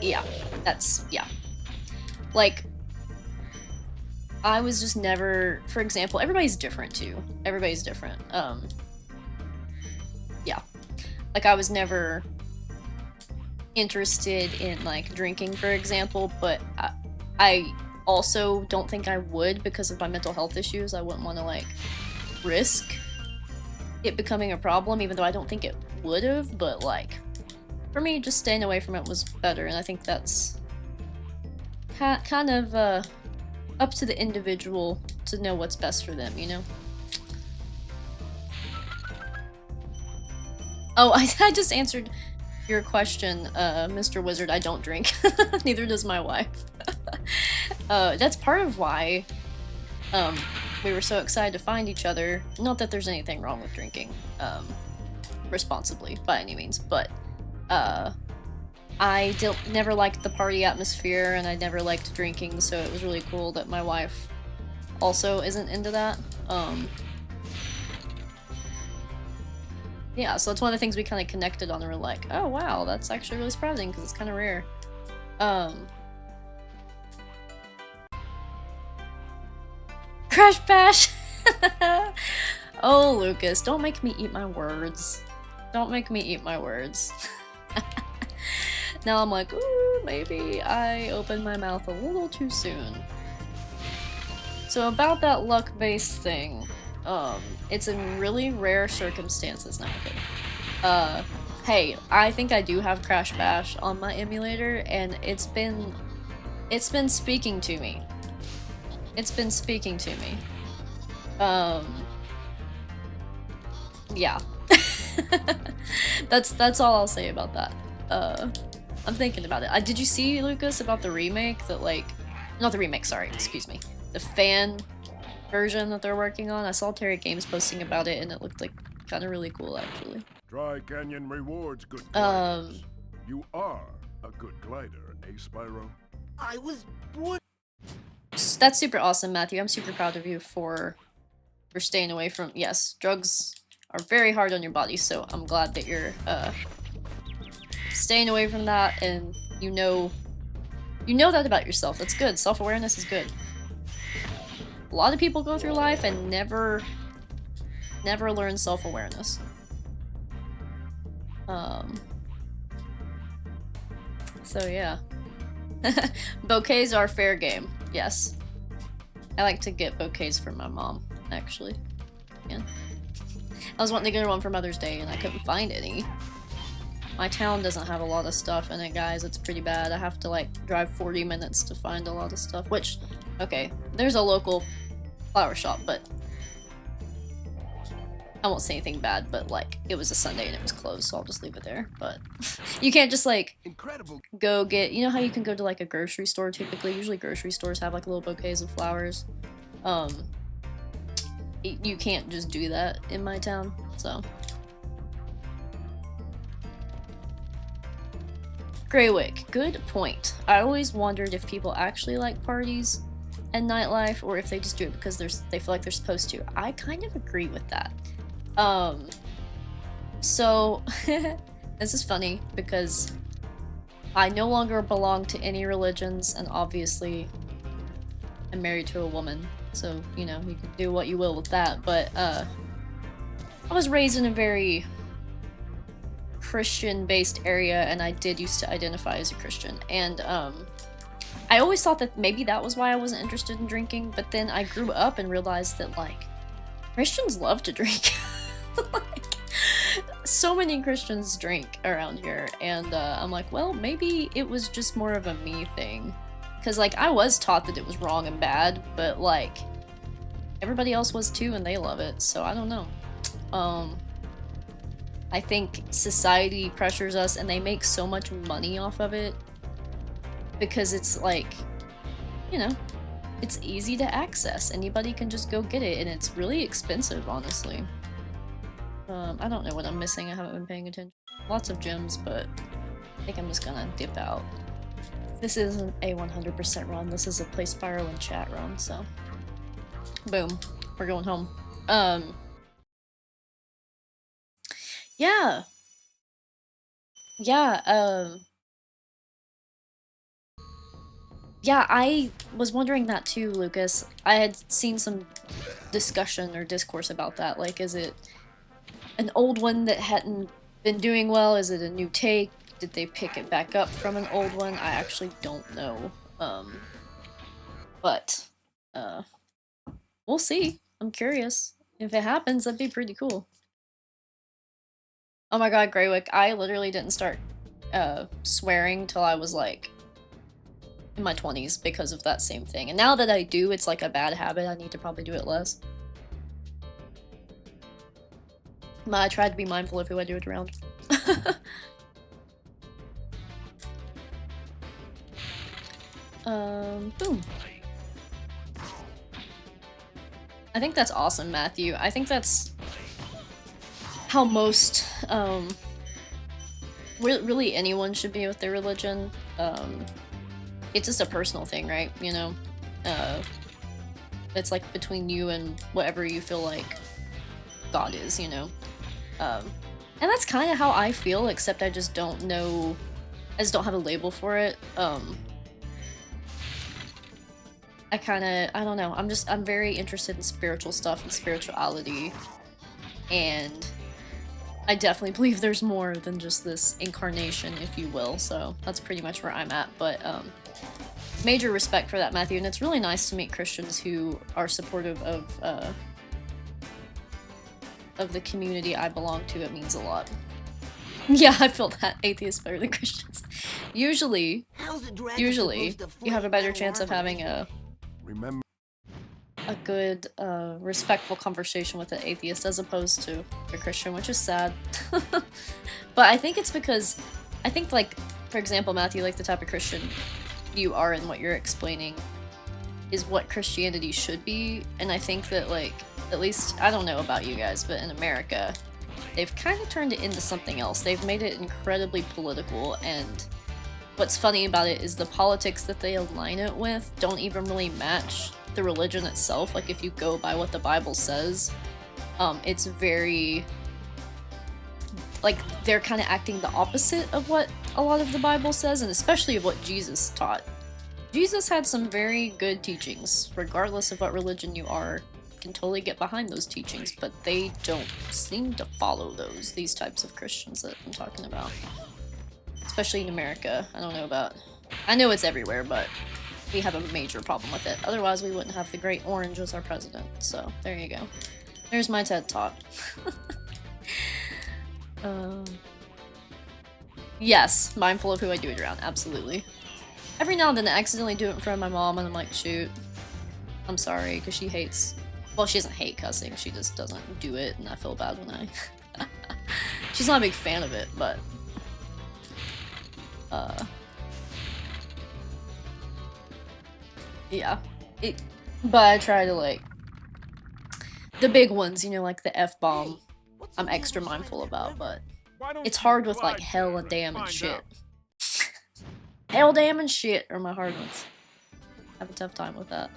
Yeah, yeah. Like, I was just never, for example, everybody's different too. Everybody's different. Yeah. Like, I was never interested in, like, drinking, for example, but I also don't think I would because of my mental health issues. I wouldn't want to, like, risk it becoming a problem, even though I don't think it would have, but, like, for me, just staying away from it was better, and I think that's kind of, up to the individual to know what's best for them, you know? Oh, I just answered your question, Mr. Wizard. I don't drink. Neither does my wife. That's part of why we were so excited to find each other. Not that there's anything wrong with drinking responsibly, by any means, but I never liked the party atmosphere, and I never liked drinking, so it was really cool that my wife also isn't into that. Yeah, so that's one of the things we kind of connected on, and we're like, oh wow, that's actually really surprising, because it's kind of rare. Crash Bash! Oh, Lucas, don't make me eat my words. Don't make me eat my words. Now I'm like, ooh, maybe I opened my mouth a little too soon. So about that luck-based thing, it's in really rare circumstances now. Okay. Hey, I think I do have Crash Bash on my emulator, and it's been speaking to me. It's been speaking to me. Yeah. That's all I'll say about that. I'm thinking about it. Did you see, Lucas, about the remake that, like... Not the remake, sorry, excuse me. The fan version that they're working on? I saw Terry Games posting about it, and it looked like kind of really cool, actually. Dry Canyon rewards good gliders. You are a good glider, eh, Spyro? I was born... That's super awesome, Matthew. I'm super proud of you for staying away from... Yes, drugs are very hard on your body, so I'm glad that you're, staying away from that, and you know that about yourself. That's good. Self-awareness is good. A lot of people go through life and never learn self-awareness. So yeah. Bouquets are fair game. Yes. I like to get bouquets for my mom, actually. Yeah. I was wanting to get her one for Mother's Day, and I couldn't find any. My town doesn't have a lot of stuff in it, guys. It's pretty bad. I have to, like, drive 40 minutes to find a lot of stuff, which, okay, there's a local flower shop, but I won't say anything bad, but like it was a Sunday and it was closed, so I'll just leave it there. But you can't just like go get, you know how you can go to like a grocery store typically? Usually grocery stores have like little bouquets of flowers. You can't just do that in my town, so. Greywick, good point. I always wondered if people actually like parties and nightlife, or if they just do it because they feel like they're supposed to. I kind of agree with that. So this is funny because I no longer belong to any religions, and obviously I'm married to a woman, so you know, you can do what you will with that, but I was raised in a very Christian-based area, and I did used to identify as a Christian, and I always thought that maybe that was why I wasn't interested in drinking, but then I grew up and realized that like Christians love to drink. Like, so many Christians drink around here, and I'm like, well, maybe it was just more of a me thing, because like I was taught that it was wrong and bad, but like everybody else was too, and they love it, so I don't know. I think society pressures us, and they make so much money off of it because it's like, you know, it's easy to access. Anybody can just go get it, and it's really expensive, honestly. I don't know what I'm missing. I haven't been paying attention. Lots of gems, but I think I'm just gonna dip out. This isn't a 100% run. This is a play Spyro in chat run, so. Boom. We're going home. Yeah. Yeah, yeah, I was wondering that too, Lucas. I had seen some discussion or discourse about that. Like, is it an old one that hadn't been doing well? Is it a new take? Did they pick it back up from an old one? I actually don't know. But we'll see. I'm curious. If it happens, that'd be pretty cool. Oh my god, Greywick, I literally didn't start swearing till I was like in my 20s because of that same thing. And now that I do, it's like a bad habit. I need to probably do it less. But I tried to be mindful of who I do it around. Boom. I think that's awesome, Matthew. I think that's how most, really anyone should be with their religion. It's just a personal thing, right? You know? It's like between you and whatever you feel like God is, you know? And that's kind of how I feel, except I just don't know, I just don't have a label for it. I don't know, I'm very interested in spiritual stuff and spirituality, and I definitely believe there's more than just this incarnation, if you will, so that's pretty much where I'm at, but major respect for that, Matthew, and it's really nice to meet Christians who are supportive of the community I belong to. It means a lot. Yeah, I feel that. Atheists better than Christians. Usually, you have a better chance of having a good, respectful conversation with an atheist as opposed to a Christian, which is sad. But I think it's because, I think, like, for example, Matthew, like, the type of Christian you are and what you're explaining is what Christianity should be, and I think that, like, at least, I don't know about you guys, but in America, they've kind of turned it into something else. They've made it incredibly political, and what's funny about it is the politics that they align it with don't even really match the religion itself. Like, if you go by what the Bible says, it's very, like, they're kind of acting the opposite of what a lot of the Bible says, and especially of what Jesus taught. Jesus had some very good teachings, regardless of what religion you are. Can totally get behind those teachings, but they don't seem to follow these types of Christians that I'm talking about. Especially in America. I don't know about, I know it's everywhere, but we have a major problem with it. Otherwise, we wouldn't have the Great Orange as our president. So, there you go. There's my TED Talk. Yes, mindful of who I do it around, absolutely. Every now and then I accidentally do it in front of my mom, and I'm like, shoot, I'm sorry, because she hates Well, she doesn't hate cussing, she just doesn't do it, and I feel bad when I... She's not a big fan of it, but... Yeah. But I try to, like... The big ones, you know, like the F-bomb, I'm extra mindful about, but... It's hard with, like, hell and damn and shit. Hell, damn, and shit are my hard ones. I have a tough time with that.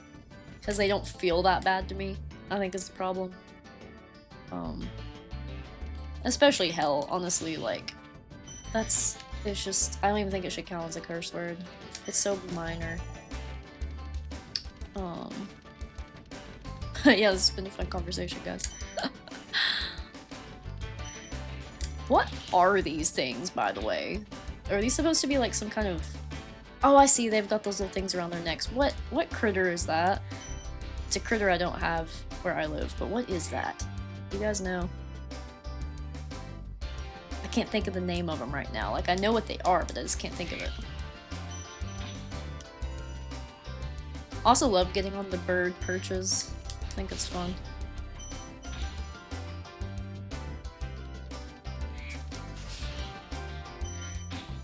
Because they don't feel that bad to me, I think is the problem. Especially hell, honestly, like... It's just... I don't even think it should count as a curse word. It's so minor. Yeah, this has been a fun conversation, guys. What are these things, by the way? Are these supposed to be like some kind of... Oh, I see, they've got those little things around their necks. What critter is that? It's a critter I don't have where I live, but what is that? You guys know? I can't think of the name of them right now. Like, I know what they are, but I just can't think of it. Also love getting on the bird perches. I think it's fun.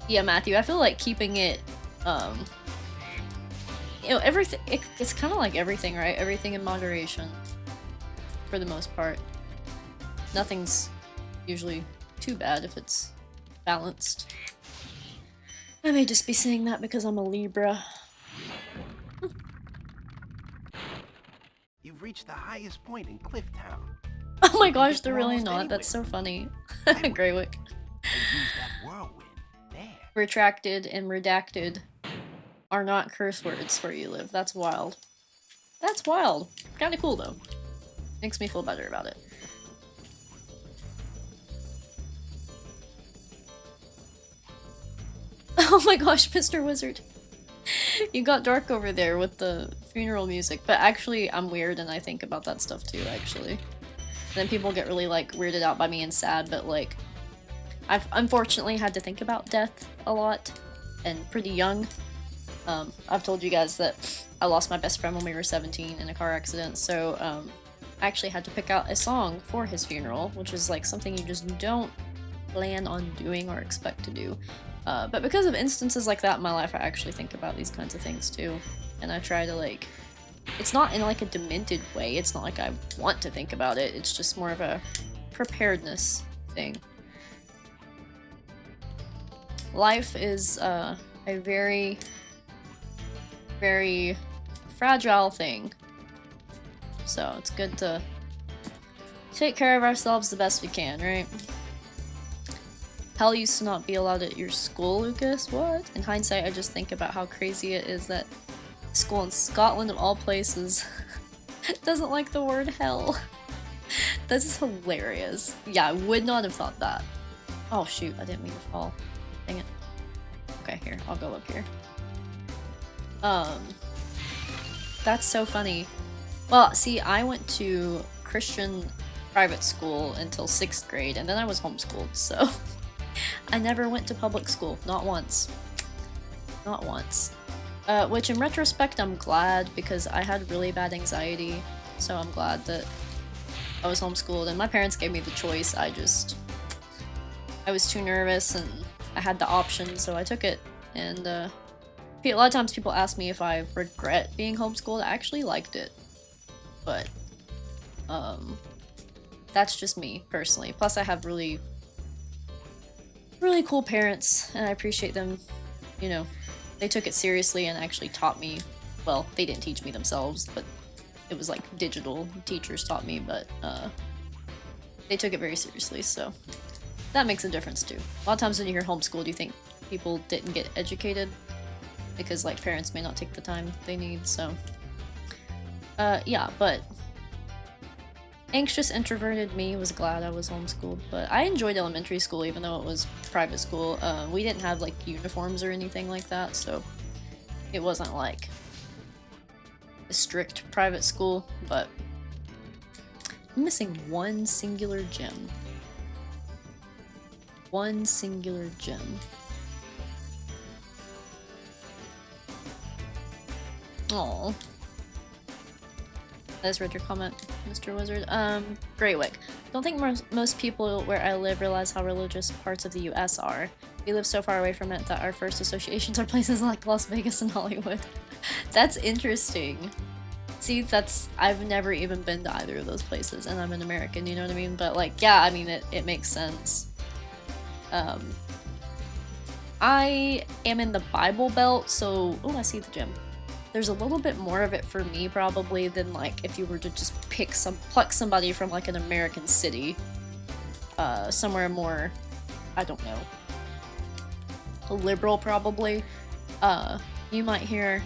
Yeah, Matthew, I feel like keeping it, you know, everything, it's kind of like everything, right? Everything in moderation, for the most part. Nothing's usually too bad if it's balanced. I may just be saying that because I'm a Libra. You've reached the highest point in Clifftown. Oh my gosh, they're really not. That's so funny. Greywick. Retracted and redacted are not curse words where you live. That's wild. That's wild. Kinda cool though. Makes me feel better about it. Oh my gosh, Mr. Wizard. You got dark over there with the funeral music, but actually I'm weird and I think about that stuff too, actually. And then people get really like weirded out by me and sad, but like I've unfortunately had to think about death a lot and pretty young. I've told you guys that I lost my best friend when we were 17 in a car accident, so I actually had to pick out a song for his funeral, which is like something you just don't plan on doing or expect to do. But because of instances like that in my life, I actually think about these kinds of things too. And I try to like... It's not in like a demented way, it's not like I want to think about it, it's just more of a preparedness thing. Life is a very, very fragile thing. So it's good to take care of ourselves the best we can, right? Hell used to not be allowed at your school, Lucas. What? In hindsight, I just think about how crazy it is that school in Scotland, of all places, doesn't like the word hell. This is hilarious. Yeah, I would not have thought that. Oh shoot, I didn't mean to fall. Dang it. Okay, here, I'll go up here. That's so funny. Well, see, I went to Christian private school until 6th grade, and then I was homeschooled, so I never went to public school. Not once. Not once. Which in retrospect, I'm glad, because I had really bad anxiety, so I'm glad that I was homeschooled, and my parents gave me the choice. I was too nervous, and I had the option, so I took it. And a lot of times people ask me if I regret being homeschooled. I actually liked it, but that's just me personally. Plus I have really cool parents, and I appreciate them. You know, they took it seriously and actually taught me. Well, they didn't teach me themselves, but it was like digital teachers taught me, but they took it very seriously, so that makes a difference too. A lot of times when you hear homeschooled, you think people didn't get educated because like parents may not take the time they need, so yeah, but anxious introverted me was glad I was homeschooled. But I enjoyed elementary school even though it was private school. We didn't have like uniforms or anything like that, so it wasn't like a strict private school. But I'm missing one singular gem. One singular gem. Aww. I just read your comment, Mr. Wizard. Greywick. Don't think most people where I live realize how religious parts of the US are. We live so far away from it that our first associations are places like Las Vegas and Hollywood. That's interesting. See, I've never even been to either of those places, and I'm an American, you know what I mean? But like, yeah, I mean, it makes sense. I am in the Bible Belt, so, oh, I see the gym. There's a little bit more of it for me probably than like if you were to just pluck somebody from like an American city, somewhere more, I don't know, liberal probably. You might hear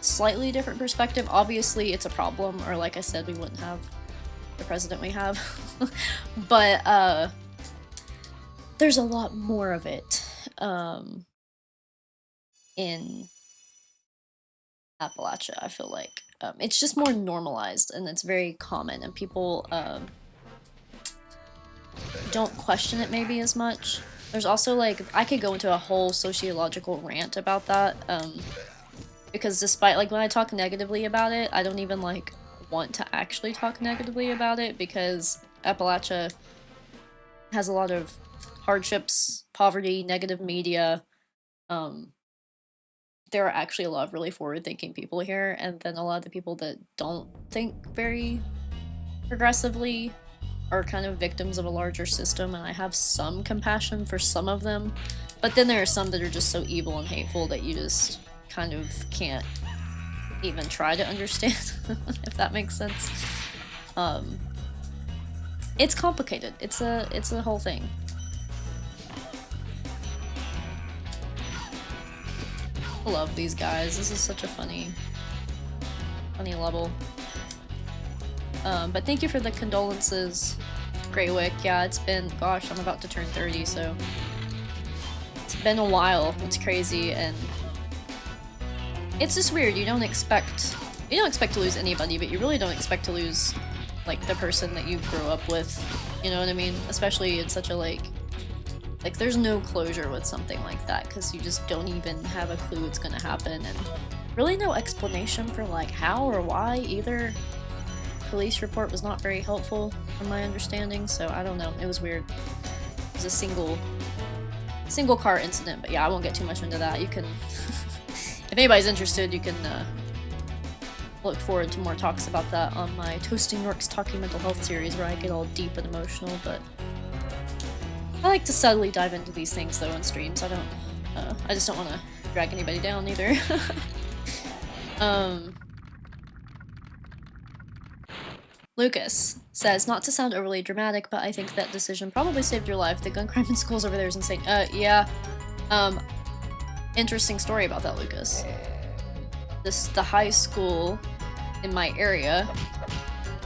slightly different perspective. Obviously it's a problem, or like I said, we wouldn't have the president we have. But there's a lot more of it in Appalachia, I feel like. It's just more normalized and it's very common, and people don't question it maybe as much. There's also like, I could go into a whole sociological rant about that, because despite, like, when I talk negatively about it, I don't even like want to actually talk negatively about it, because Appalachia has a lot of hardships, poverty, negative media. There are actually a lot of really forward-thinking people here, and then a lot of the people that don't think very progressively are kind of victims of a larger system, and I have some compassion for some of them, but then there are some that are just so evil and hateful that you just kind of can't even try to understand, if that makes sense. It's complicated. It's a whole thing. I love these guys. This is such a funny level. But thank you for the condolences, Greywick. Yeah, it's been, gosh, I'm about to turn 30, so it's been a while. It's crazy, and it's just weird. You don't expect to lose anybody, but you really don't expect to lose like the person that you grew up with. You know what I mean? Especially in such a like there's no closure with something like that, because you just don't even have a clue what's gonna happen, and really no explanation for like how or why either. Police report was not very helpful from my understanding, so I don't know, it was weird. It was a single car incident, but yeah, I won't get too much into that. You can if anybody's interested, you can look forward to more talks about that on my Toasting Yorks Talking Mental Health series, where I get all deep and emotional, but I like to subtly dive into these things though in streams. I just don't want to drag anybody down either. Lucas says, not to sound overly dramatic, but I think that decision probably saved your life. The gun crime in schools over there is insane. Yeah. Interesting story about that, Lucas. The high school in my area,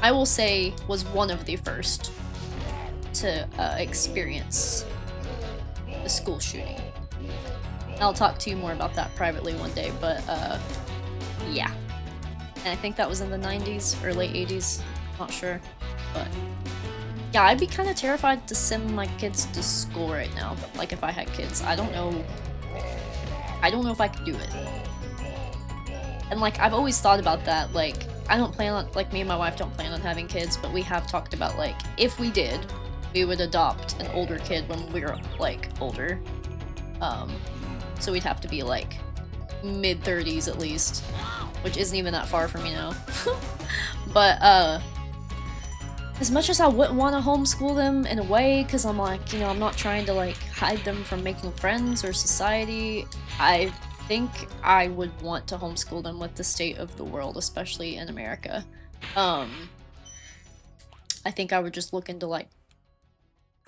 I will say, was one of the first to experience a school shooting. I'll talk to you more about that privately one day, but yeah. And I think that was in the 90s or late 80s, not sure, but yeah, I'd be kind of terrified to send my kids to school right now. Like, if I had kids, I don't know if I could do it. And like, I've always thought about that. Like, I don't plan on, like, me and my wife don't plan on having kids, but we have talked about, like, if we did, we would adopt an older kid when we were like older. So we'd have to be like mid-30s at least, which isn't even that far from me now. But as much as I wouldn't want to homeschool them in a way, because I'm like, you know, I'm not trying to like hide them from making friends or society, I think I would want to homeschool them with the state of the world, especially in America. I think I would just look into like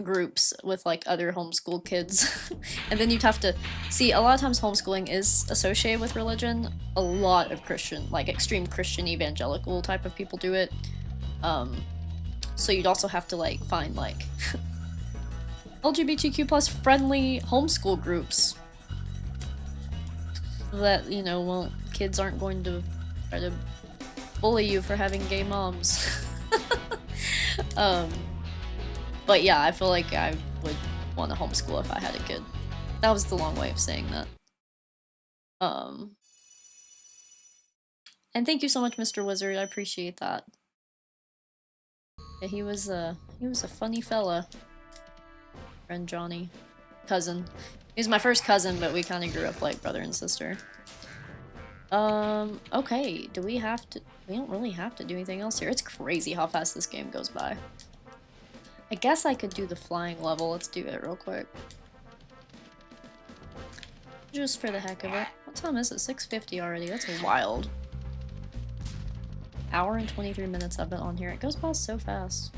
groups with like other homeschooled kids. And then you'd have to see, a lot of times homeschooling is associated with religion. A lot of Christian, like extreme Christian evangelical type of people do it. So you'd also have to like find like LGBTQ plus friendly homeschool groups that, you know, kids aren't going to try to bully you for having gay moms. But yeah, I feel like I would want to homeschool if I had a kid. That was the long way of saying that. And thank you so much, Mr. Wizard. I appreciate that. Yeah, he was a funny fella. Friend Johnny. Cousin. He's my first cousin, but we kind of grew up like brother and sister. Okay. Do we have to... We don't really have to do anything else here. It's crazy how fast this game goes by. I guess I could do the flying level. Let's do it real quick. Just for the heck of it. What time is it? 6:50 already. That's wild. Hour and 23 minutes I've been on here. It goes by so fast.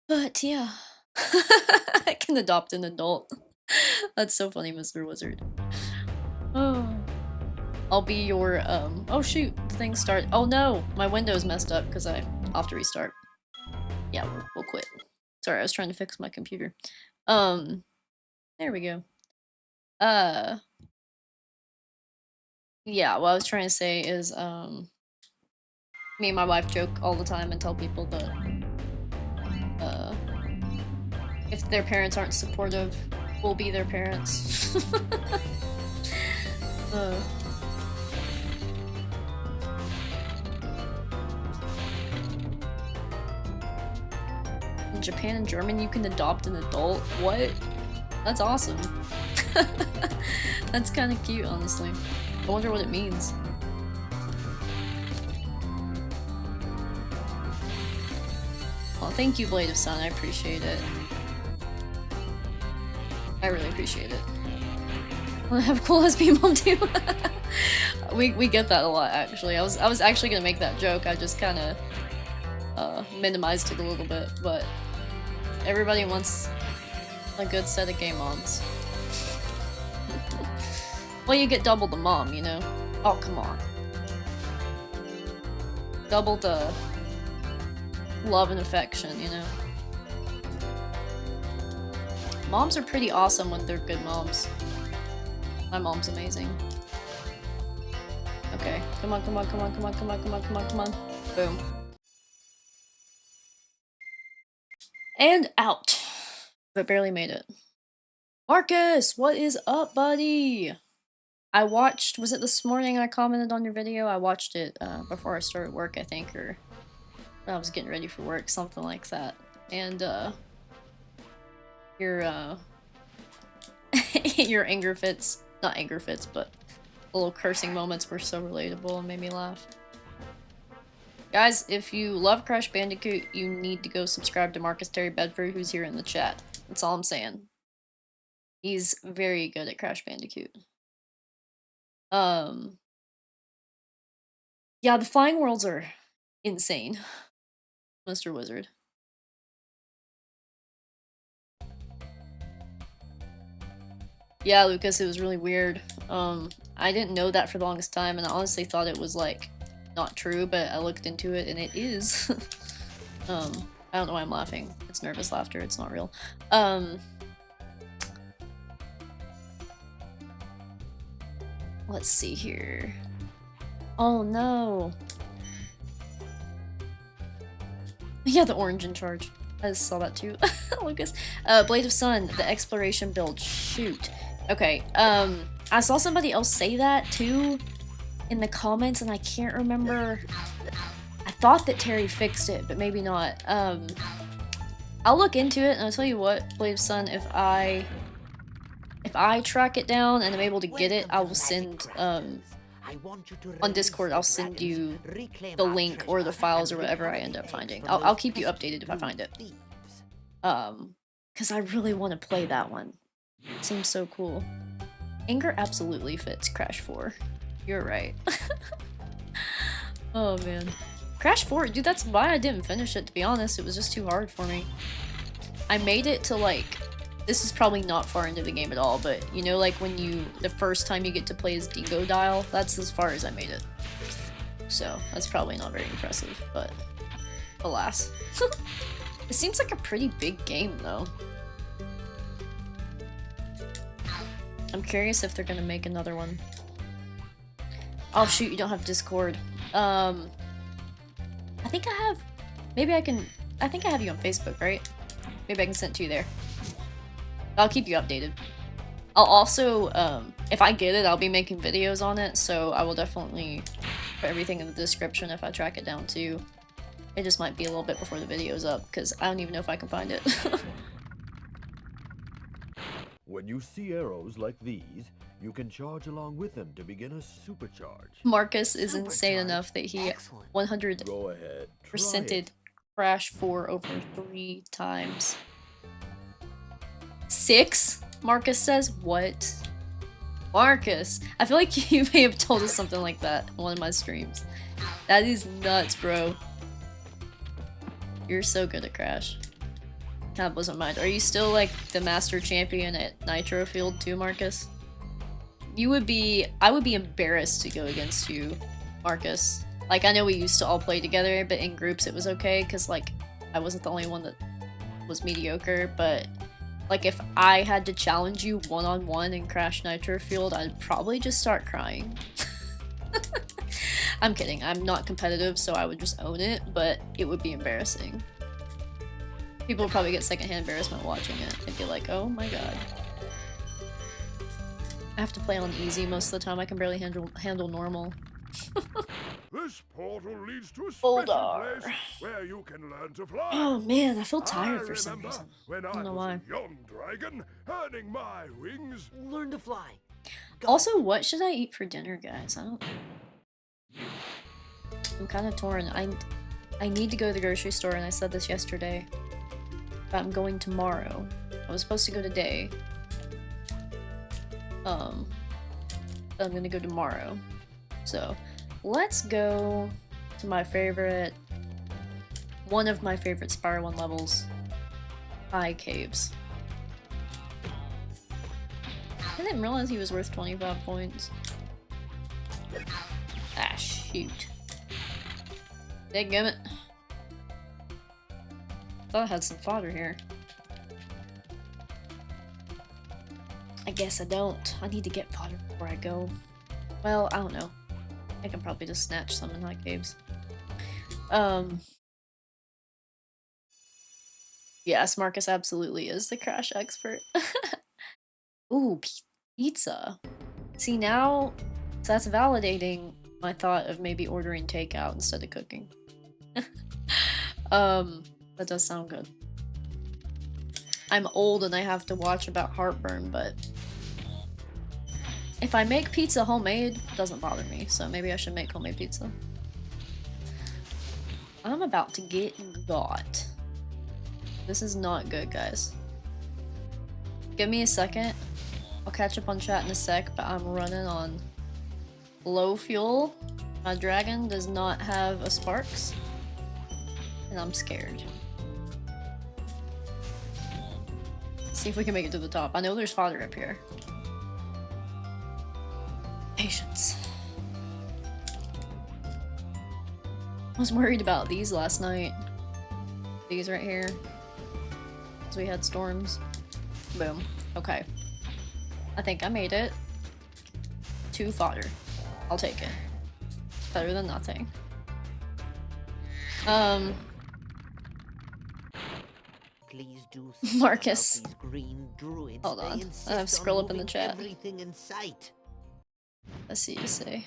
But yeah. I can adopt an adult. That's so funny, Mr. Wizard. Oh. I'll be your, oh shoot, the thing started. Oh no, my window's messed up because I'll have to restart. Yeah, we'll quit. Sorry, I was trying to fix my computer. There we go. Yeah, what I was trying to say is, me and my wife joke all the time and tell people that, if their parents aren't supportive, we'll be their parents. In Japan and German, you can adopt an adult? What? That's awesome. That's kind of cute, honestly. I wonder what it means. Oh, thank you, Blade of Sun. I appreciate it. I really appreciate it. I have a cool lesbian mom too. we get that a lot, actually. I was actually gonna make that joke. I just kind of minimized it a little bit, but everybody wants a good set of gay moms. Well, you get double the mom, you know? Oh, come on. Double the love and affection, you know? Moms are pretty awesome when they're good moms. My mom's amazing. Okay, come on, come on, come on, come on, come on, come on, come on, come on. Boom. And out. But barely made it. Marcus, what is up, buddy? I watched, was it this morning I commented on your video? I watched it before I started work, I think, or I was getting ready for work, something like that. And, your, your anger fits, not anger fits, but the little cursing moments were so relatable and made me laugh. Guys, if you love Crash Bandicoot, you need to go subscribe to Marcus Terry Bedford, who's here in the chat. That's all I'm saying. He's very good at Crash Bandicoot. Yeah, the flying worlds are insane, Mr. Wizard. Yeah, Lucas, it was really weird. I didn't know that for the longest time, and I honestly thought it was, like, not true, but I looked into it, and it is. I don't know why I'm laughing. It's nervous laughter, it's not real. Let's see here. Oh no. Yeah, the orange in charge. I just saw that too. Lucas. Blade of Sun, the exploration build. Shoot. Okay, I saw somebody else say that too in the comments, and I can't remember. I thought that Terry fixed it, but maybe not. I'll look into it, and I'll tell you what, Blade of Sun, if I track it down and I'm able to get it, I will send, on Discord, I'll send you the link or the files or whatever I end up finding. I'll keep you updated if I find it. Because I really want to play that one. It seems so cool. Anger absolutely fits Crash 4. You're right. Oh man. Crash 4, dude, that's why I didn't finish it, to be honest. It was just too hard for me. I made it to, like, this is probably not far into the game at all, but you know, like when the first time you get to play as Dingo Dial, that's as far as I made it. So, that's probably not very impressive, but alas. It seems like a pretty big game, though. I'm curious if they're gonna make another one. Oh shoot, you don't have Discord. I think I have, I think I have you on Facebook, right? Maybe I can send it to you there. I'll keep you updated. I'll also, if I get it, I'll be making videos on it, so I will definitely put everything in the description if I track it down too. It just might be a little bit before the video's up, because I don't even know if I can find it. When you see arrows like these, you can charge along with them to begin a supercharge. Marcus is insane enough that he 100%ed Go ahead, try it. Crash 4 over 3 times. 6? Marcus says, what? Marcus! I feel like you may have told us something like that in one of my streams. That is nuts, bro. You're so good at Crash. That wasn't mine. Are you still like the master champion at Nitro Field too, Marcus? I would be embarrassed to go against you, Marcus. Like, I know we used to all play together, but in groups it was okay, because like, I wasn't the only one that was mediocre, but like, if I had to challenge you one-on-one in Crash Nitro Field, I'd probably just start crying. I'm kidding, I'm not competitive, so I would just own it, but it would be embarrassing. People would probably get secondhand embarrassment watching it. They'd be like, oh my god. I have to play on easy most of the time, I can barely handle normal. This portal leads to a special place where you can learn to fly. Oh man, I feel tired for some reason. When I don't know was why. a young dragon, earning my wings. Learn to fly. Go. Also, what should I eat for dinner, guys? I don't know. I'm kind of torn. I need to go to the grocery store, and I said this yesterday. But I'm going tomorrow. I was supposed to go today. But I'm gonna go tomorrow. So, let's go to my favorite, one of my favorite Spyro 1 levels, High Caves. I didn't realize he was worth 25 points. Ah, shoot. Dadgummit. Thought I had some fodder here. I guess I don't. I need to get fodder before I go. Well, I don't know. I can probably just snatch some in High Caves. Yes, Marcus absolutely is the Crash expert. Ooh, pizza. See, now, so that's validating my thought of maybe ordering takeout instead of cooking. That does sound good. I'm old and I have to watch about heartburn, but if I make pizza homemade, it doesn't bother me, so maybe I should make homemade pizza. I'm about to get got. This is not good, guys. Give me a second. I'll catch up on chat in a sec, but I'm running on low fuel. My dragon does not have a sparks, and I'm scared. Let's see if we can make it to the top. I know there's fodder up here. Patience. I was worried about these last night. These right here. Because we had storms. Boom. Okay. I think I made it. 2 fodder. I'll take it. It's better than nothing. Please do Marcus. these green druids. Hold on. They insist I have scroll on up in the moving chat. Everything in sight. Let's see you say.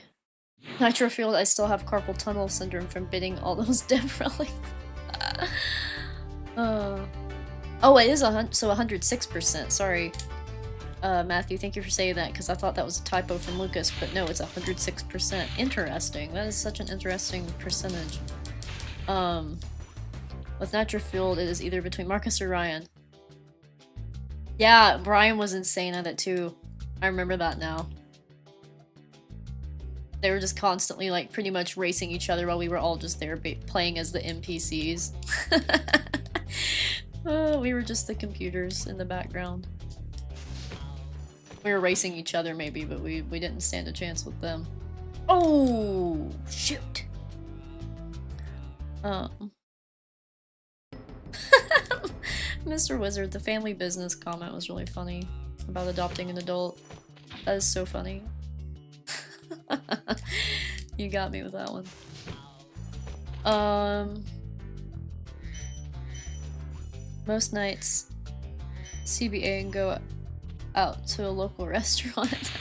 Nitro Field, I still have carpal tunnel syndrome from bidding all those dead relics. Oh, it is 106%. Sorry, Matthew. Thank you for saying that, because I thought that was a typo from Lucas, but no, it's 106%. Interesting. That is such an interesting percentage. With Nitro Field, it is either between Marcus or Ryan. Yeah, Brian was insane at it too. I remember that now. They were just constantly, like, pretty much racing each other while we were all just there playing as the NPCs. We were just the computers in the background. We were racing each other maybe, but we didn't stand a chance with them. Oh, shoot. Mr. Wizard, the family business comment was really funny about adopting an adult. That is so funny. You got me with that one. Most nights, CBA and go out to a local restaurant.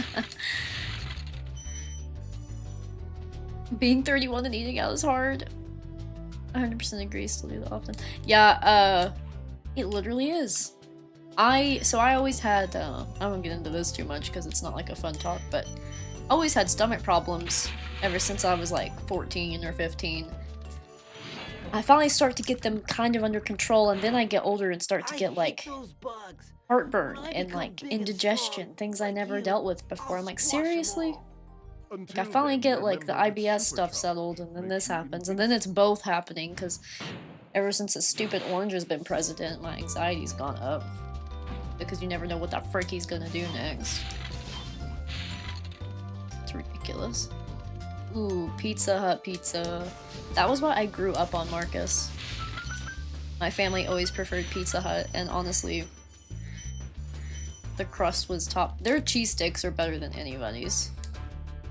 Being 31 and eating out is hard. 100% agree, still do that often. Yeah, it literally is. So I always had, I won't get into this too much because it's not like a fun talk, but I always had stomach problems ever since I was like 14 or 15. I finally start to get them kind of under control, and then I get older and start to get like heartburn and like indigestion, things I never dealt with before. I'm like, seriously? Like, I finally get like the IBS stuff settled, and then this happens, and then it's both happening because ever since the stupid orange has been president, my anxiety's gone up because you never know what that fricky's gonna do next. It's ridiculous. Ooh, Pizza Hut pizza. That was what I grew up on, Marcus. My family always preferred Pizza Hut, and honestly, the crust was top. Their cheese sticks are better than anybody's.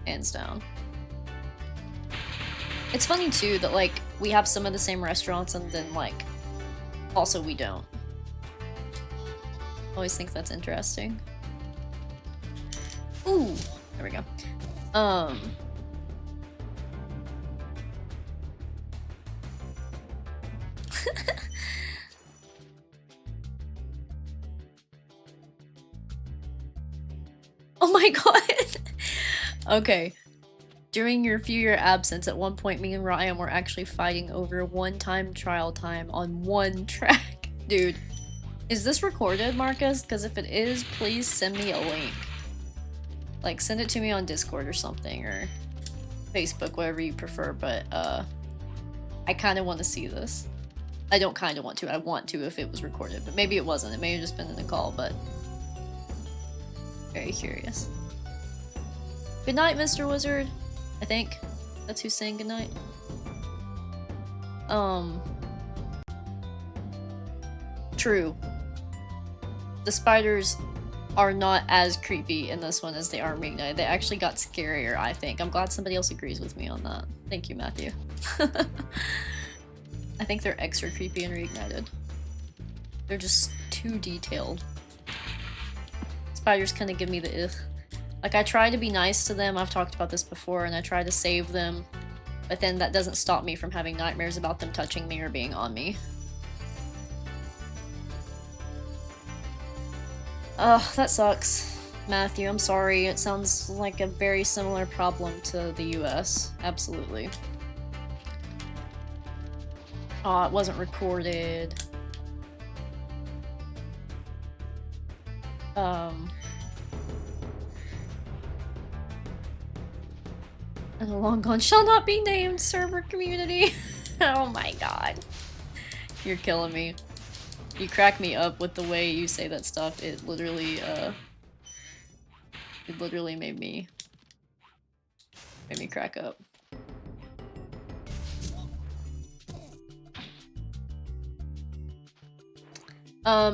Hands down. It's funny too that like we have some of the same restaurants and then like also we don't. Always think that's interesting. Ooh, there we go. Oh my god. Okay. During your few-year absence, at one point me and Ryan were actually fighting over one-time trial time on one track. Dude, is this recorded, Marcus? Because if it is, please send me a link. Like, send it to me on Discord or something, or Facebook, whatever you prefer, but, I kind of want to see this. I don't kind of want to, I want to if it was recorded, but maybe it wasn't. It may have just been in the call, but very curious. Good night, Mr. Wizard. I think that's who's saying good night. True. The spiders are not as creepy in this one as they are in Reignited. They actually got scarier, I think. I'm glad somebody else agrees with me on that. Thank you, Matthew. I think they're extra creepy and Reignited. They're just too detailed. Spiders kind of give me the ugh. Like, I try to be nice to them, I've talked about this before, and I try to save them, but then that doesn't stop me from having nightmares about them touching me or being on me. Ugh, that sucks. Matthew, I'm sorry. It sounds like a very similar problem to the US. Absolutely. Oh, it wasn't recorded. And a long gone shall not be named server community. Oh my god. You're killing me. You crack me up with the way you say that stuff. It literally made me crack up.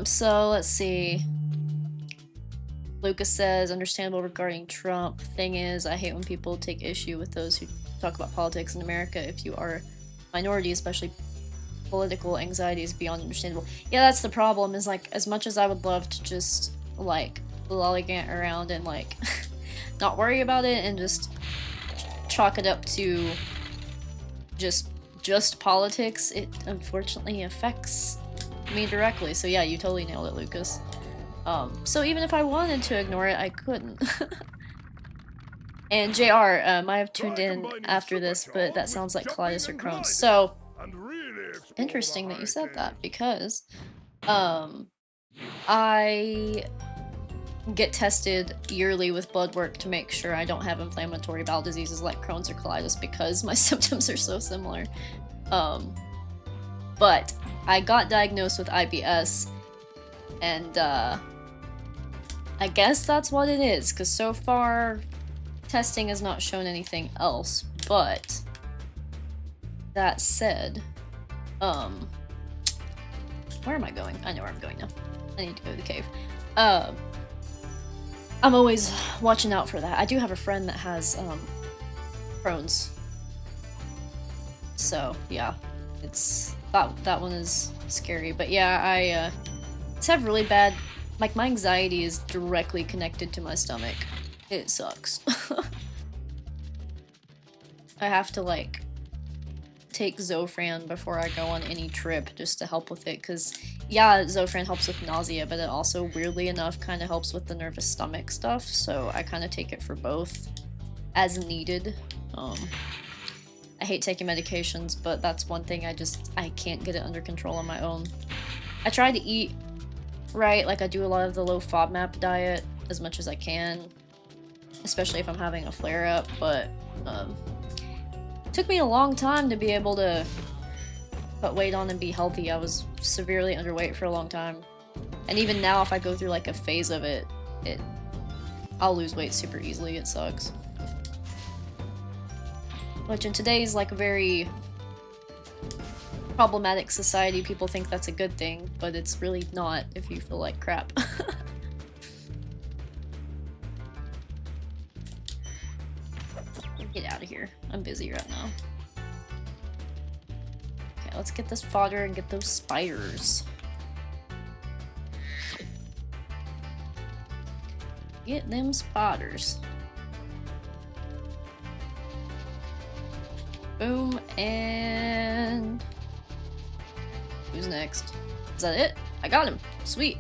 So let's see. Lucas says, understandable regarding Trump. Thing is, I hate when people take issue with those who talk about politics in America. If you are a minority, especially political anxiety is beyond understandable. Yeah, that's the problem, is like, as much as I would love to just, like, lollygant around and, like, not worry about it and just chalk it up to just politics, it unfortunately affects me directly. So yeah, you totally nailed it, Lucas. So even if I wanted to ignore it, I couldn't. And JR might have tuned in after this, but that sounds like colitis or Crohn's. So, interesting that you said that, because I get tested yearly with blood work to make sure I don't have inflammatory bowel diseases like Crohn's or colitis, because my symptoms are so similar. But I got diagnosed with IBS, and I guess that's what it is, because so far testing has not shown anything else. But that said, where am I going? I know where I'm going now. I need to go to the cave. I'm always watching out for that. I do have a friend that has Crohn's, so yeah, it's that one is scary. But yeah, I just have really bad Like, my anxiety is directly connected to my stomach. It sucks. I have to, like, take Zofran before I go on any trip just to help with it, because, yeah, Zofran helps with nausea, but it also, weirdly enough, kind of helps with the nervous stomach stuff, so I kind of take it for both as needed. I hate taking medications, but that's one thing I can't get it under control on my own. I try to eat right, like I do a lot of the low FODMAP diet as much as I can, especially if I'm having a flare-up, but it took me a long time to be able to put weight on and be healthy. I was severely underweight for a long time, and even now if I go through like a phase of it, I'll lose weight super easily. It sucks. Which in today's like very problematic society, people think that's a good thing, but it's really not if you feel like crap. Get out of here. I'm busy right now. Okay, let's get this fodder and get those spiders. Get them spotters. Boom, and... who's next? Is that it? I got him! Sweet!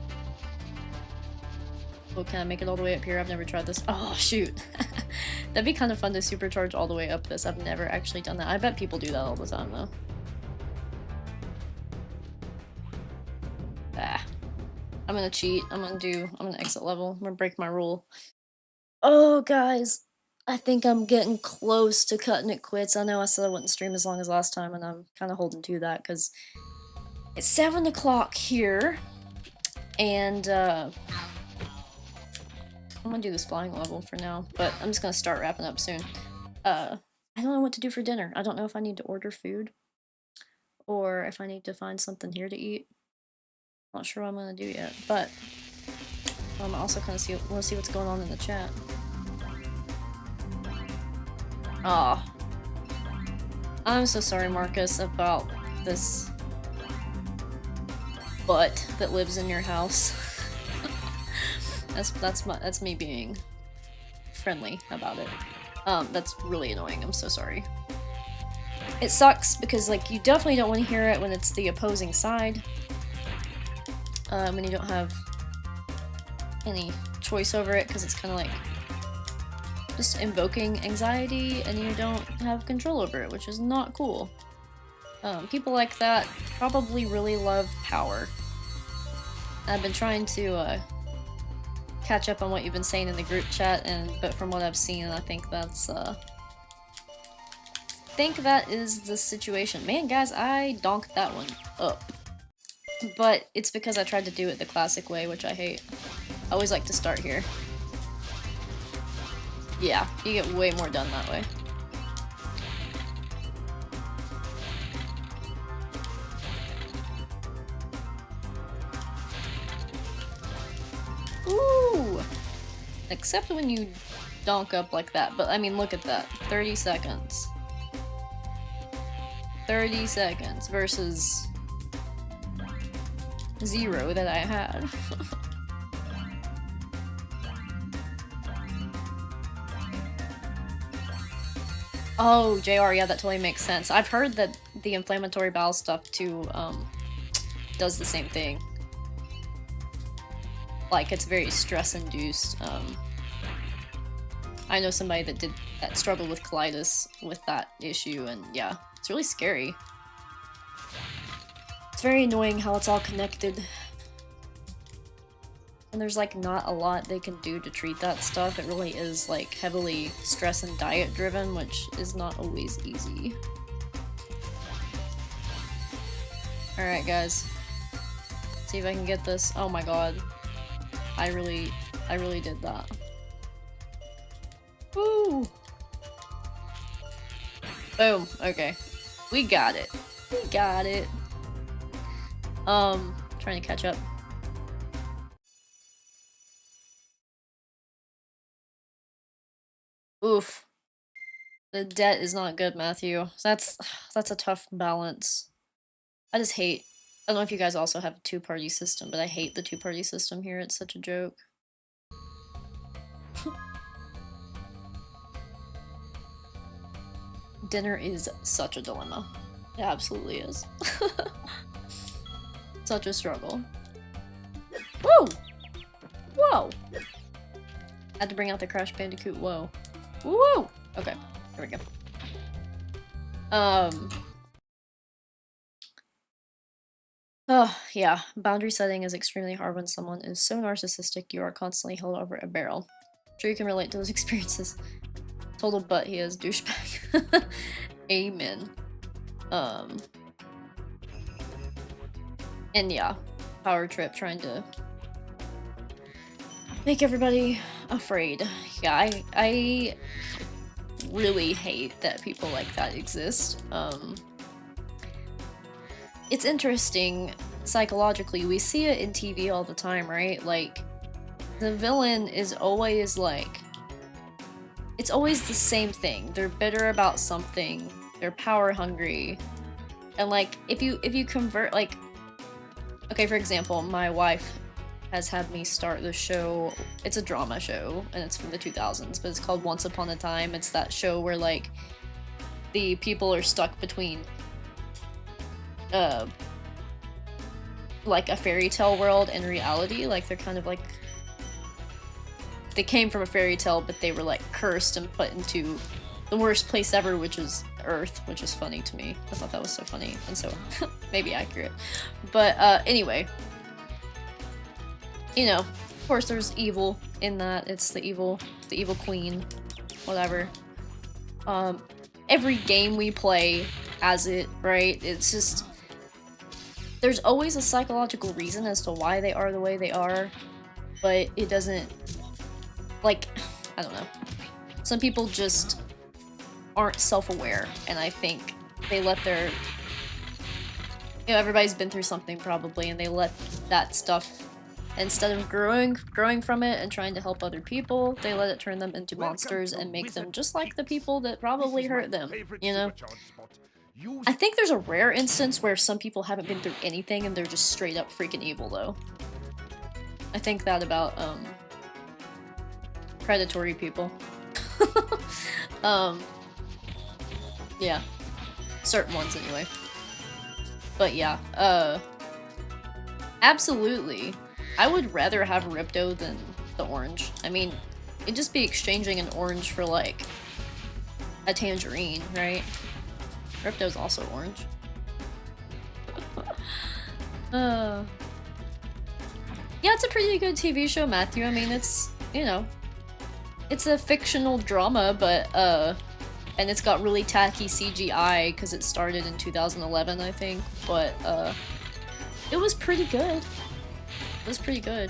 Oh, can I make it all the way up here? I've never tried this. Oh, shoot! That'd be kind of fun to supercharge all the way up this. I've never actually done that. I bet people do that all the time, though. Ah. I'm gonna cheat. I'm gonna exit level. I'm gonna break my rule. Oh, guys. I think I'm getting close to cutting it quits. I know I said I wouldn't stream as long as last time, and I'm kind of holding to that, because it's 7 o'clock here, and I'm gonna do this flying level for now, but I'm just gonna start wrapping up soon. I don't know what to do for dinner. I don't know if I need to order food, or if I need to find something here to eat. Not sure what I'm gonna do yet, but I'm also kind of want to see what's going on in the chat. Aw. I'm so sorry, Marcus, about this butt that lives in your house. That's me being friendly about it. That's really annoying. I'm so sorry. It sucks because, like, you definitely don't want to hear it when it's the opposing side. When you don't have any choice over it, because it's kind of like just invoking anxiety and you don't have control over it, which is not cool. People like that probably really love power. I've been trying to catch up on what you've been saying in the group chat, but from what I've seen, I think that is the situation. Man, guys, I donked that one up. But it's because I tried to do it the classic way, which I hate. I always like to start here. Yeah, you get way more done that way. Ooh! Except when you donk up like that, but I mean, look at that. 30 seconds. 30 seconds versus 0 that I had. Oh, JR, yeah, that totally makes sense. I've heard that the inflammatory bowel stuff too does the same thing. Like, it's very stress-induced. I know somebody that struggled with colitis with that issue, and yeah, it's really scary. It's very annoying how it's all connected. And there's like not a lot they can do to treat that stuff. It really is like heavily stress and diet driven, which is not always easy. Alright guys. See if I can get this. Oh my god. I really did that. Woo! Boom. Okay. We got it. We got it. Trying to catch up. Oof. The debt is not good, Matthew. That's a tough balance. I just hate I don't know if you guys also have a two-party system, but I hate the two-party system here. It's such a joke. Dinner is such a dilemma. It absolutely is. Such a struggle. Whoa! Whoa! Had to bring out the Crash Bandicoot. Whoa. Woo! Okay, there we go. Oh, yeah. Boundary setting is extremely hard when someone is so narcissistic you are constantly held over a barrel. I'm sure you can relate to those experiences. Total butt he is, douchebag. Amen. And yeah, power trip trying to make everybody afraid. Yeah, I really hate that people like that exist. It's interesting psychologically. We see it in TV all the time, right? Like, the villain is always like, it's always the same thing. They're bitter about something. They're power hungry. And like, if you convert, like, okay, for example, my wife has had me start the show. It's a drama show, and it's from the 2000s, but it's called Once Upon a Time. It's that show where, like, the people are stuck between, like, a fairy tale world and reality. Like, they're kind of like, they came from a fairy tale, but they were, like, cursed and put into the worst place ever, which is Earth, which is funny to me. I thought that was so funny, and so maybe accurate. But anyway, you know, of course there's evil in that. It's the evil queen, whatever. Every game we play has it, right? It's just, there's always a psychological reason as to why they are the way they are, but it doesn't, like, I don't know. Some people just aren't self-aware, and I think they let their, you know, everybody's been through something probably, and they let that stuff, instead of growing from it and trying to help other people, they let it turn them into monsters and make them just like the people that probably hurt them, you know? I think there's a rare instance where some people haven't been through anything and they're just straight up freaking evil, though. I think that about, predatory people. Yeah. Certain ones, anyway. But yeah, absolutely. I would rather have Ripto than the orange. I mean, it'd just be exchanging an orange for, like, a tangerine, right? Ripto's also orange. Yeah, it's a pretty good TV show, Matthew. I mean, it's, you know, it's a fictional drama, but, and it's got really tacky CGI because it started in 2011, I think, but, it was pretty good. It was pretty good.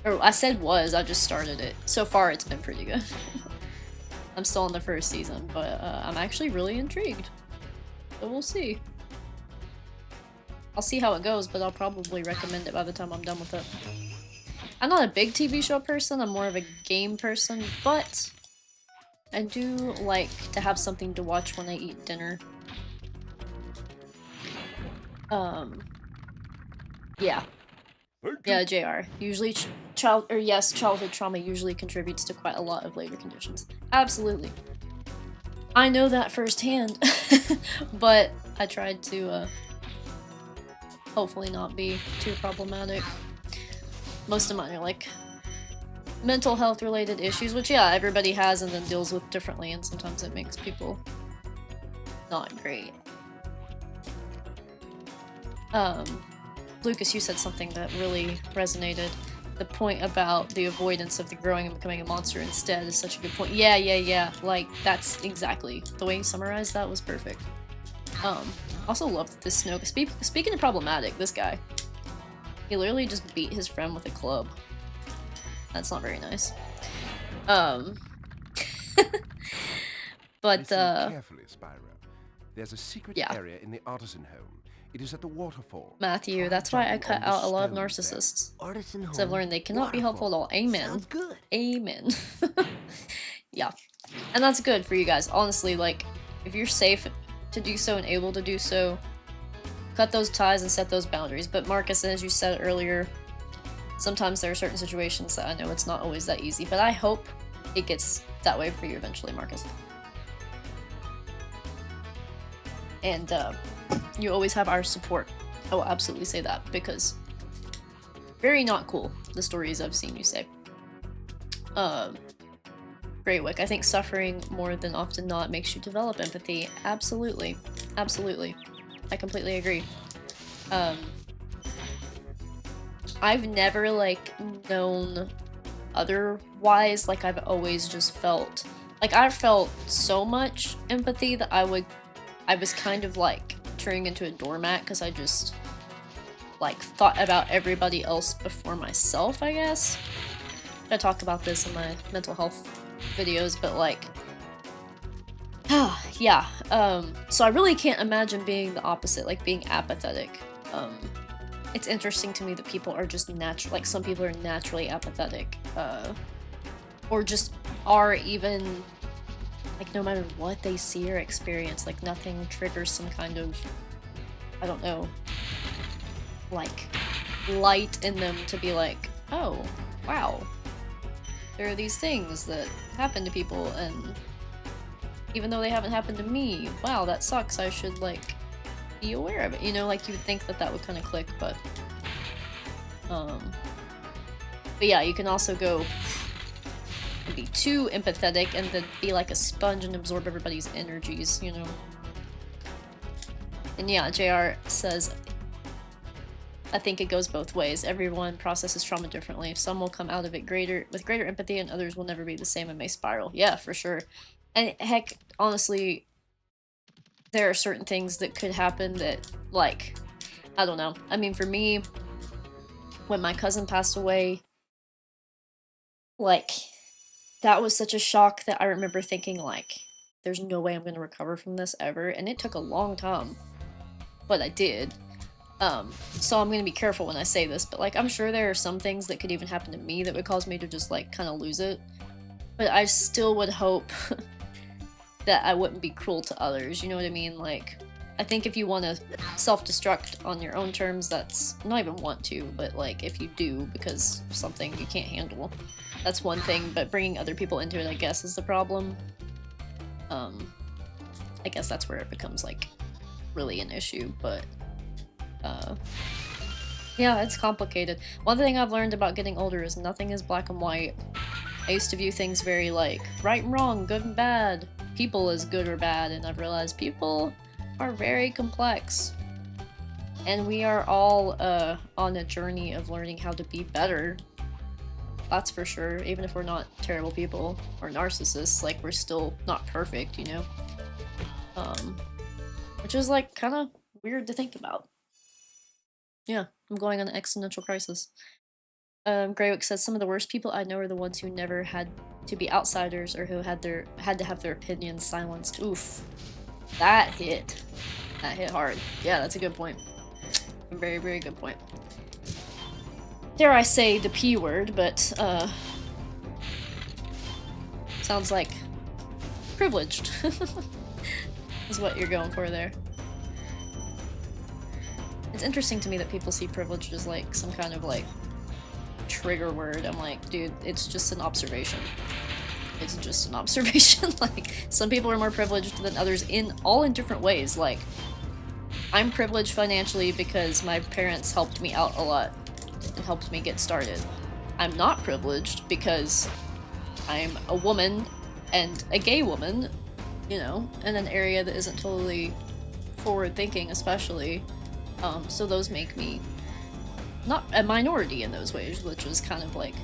Or I said was, I just started it. So far it's been pretty good. I'm still on the first season, but I'm actually really intrigued. So we'll see. I'll see how it goes, but I'll probably recommend it by the time I'm done with it. I'm not a big TV show person, I'm more of a game person, but I do like to have something to watch when I eat dinner. Yeah. Yeah, JR. Usually childhood trauma usually contributes to quite a lot of later conditions. Absolutely. I know that firsthand, but I tried to, hopefully not be too problematic. Most of mine are, like, mental health related issues, which, yeah, everybody has and then deals with differently, and sometimes it makes people not great. Lucas, you said something that really resonated. The point about the avoidance of the growing and becoming a monster instead is such a good point. Yeah. Like, that's exactly. The way you summarized that was perfect. Also loved this snow. Speaking of problematic, this guy. He literally just beat his friend with a club. That's not very nice. But, Listen carefully, Spyro. There's a secret area in the artisan home. It is at the waterfall. Matthew, that's why I cut out a lot of narcissists. Because I've learned they cannot be helpful at all. Amen. Sounds good. Amen. Yeah. And that's good for you guys. Honestly, like, If you're safe to do so and able to do so, cut those ties and set those boundaries. But Marcus, as you said earlier, sometimes there are certain situations that I know it's not always that easy, but I hope it gets that way for you eventually, Marcus. And you always have our support. I will absolutely say that, because very not cool, the stories I've seen you say. Greywick, I think suffering more than often not makes you develop empathy. Absolutely. Absolutely. I completely agree. I've never, like, known otherwise. Like, I've always just felt... Like, I felt so much empathy that I was kind of, like, turning into a doormat, because I just, like, thought about everybody else before myself, I guess. I talk about this in my mental health videos, but, like... yeah, so I really can't imagine being the opposite, like, being apathetic. It's interesting to me that people are just like, some people are naturally apathetic, or just are even, like, no matter what they see or experience, like, nothing triggers some kind of, I don't know, like, light in them to be like, oh, wow, there are these things that happen to people, and even though they haven't happened to me, wow, that sucks, I should, like, be aware of it, you know, like, you would think that that would kind of click, but yeah, you can also go and be too empathetic and then be like a sponge and absorb everybody's energies, you know. And yeah, JR says, I think it goes both ways. Everyone processes trauma differently. Some will come out of it with greater empathy, and others will never be the same and may spiral. Yeah, for sure. And heck, honestly, there are certain things that could happen that, like, I don't know. I mean, for me, when my cousin passed away, like, that was such a shock that I remember thinking, like, there's no way I'm going to recover from this ever. And it took a long time, but I did. So I'm going to be careful when I say this, but, like, I'm sure there are some things that could even happen to me that would cause me to just, like, kind of lose it. But I still would hope that I wouldn't be cruel to others, you know what I mean? Like, I think if you want to self-destruct on your own terms, that's not even want to, but, like, if you do because of something you can't handle, that's one thing, but bringing other people into it, I guess, is the problem. I guess that's where it becomes, like, really an issue, but, yeah, it's complicated. One thing I've learned about getting older is nothing is black and white. I used to view things very, like, right and wrong, good and bad, people as good or bad, and I've realized people are very complex. And we are all on a journey of learning how to be better. That's for sure. Even if we're not terrible people or narcissists, like, we're still not perfect, you know? Which is, like, kind of weird to think about. Yeah, I'm going on an existential crisis. Greywick says, some of the worst people I know are the ones who never had to be outsiders or who had to have their opinions silenced. Oof. That hit. That hit hard. Yeah, that's a good point. A very, very good point. Dare I say the P word, but, sounds like privileged is what you're going for there. It's interesting to me that people see privileged as, like, some kind of, like, trigger word. I'm like, dude, it's just an observation. It's just an observation. Like, some people are more privileged than others all in different ways. Like, I'm privileged financially because my parents helped me out a lot and helped me get started. I'm not privileged because I'm a woman and a gay woman, you know, in an area that isn't totally forward-thinking, especially. So those make me not a minority in those ways, which is kind of like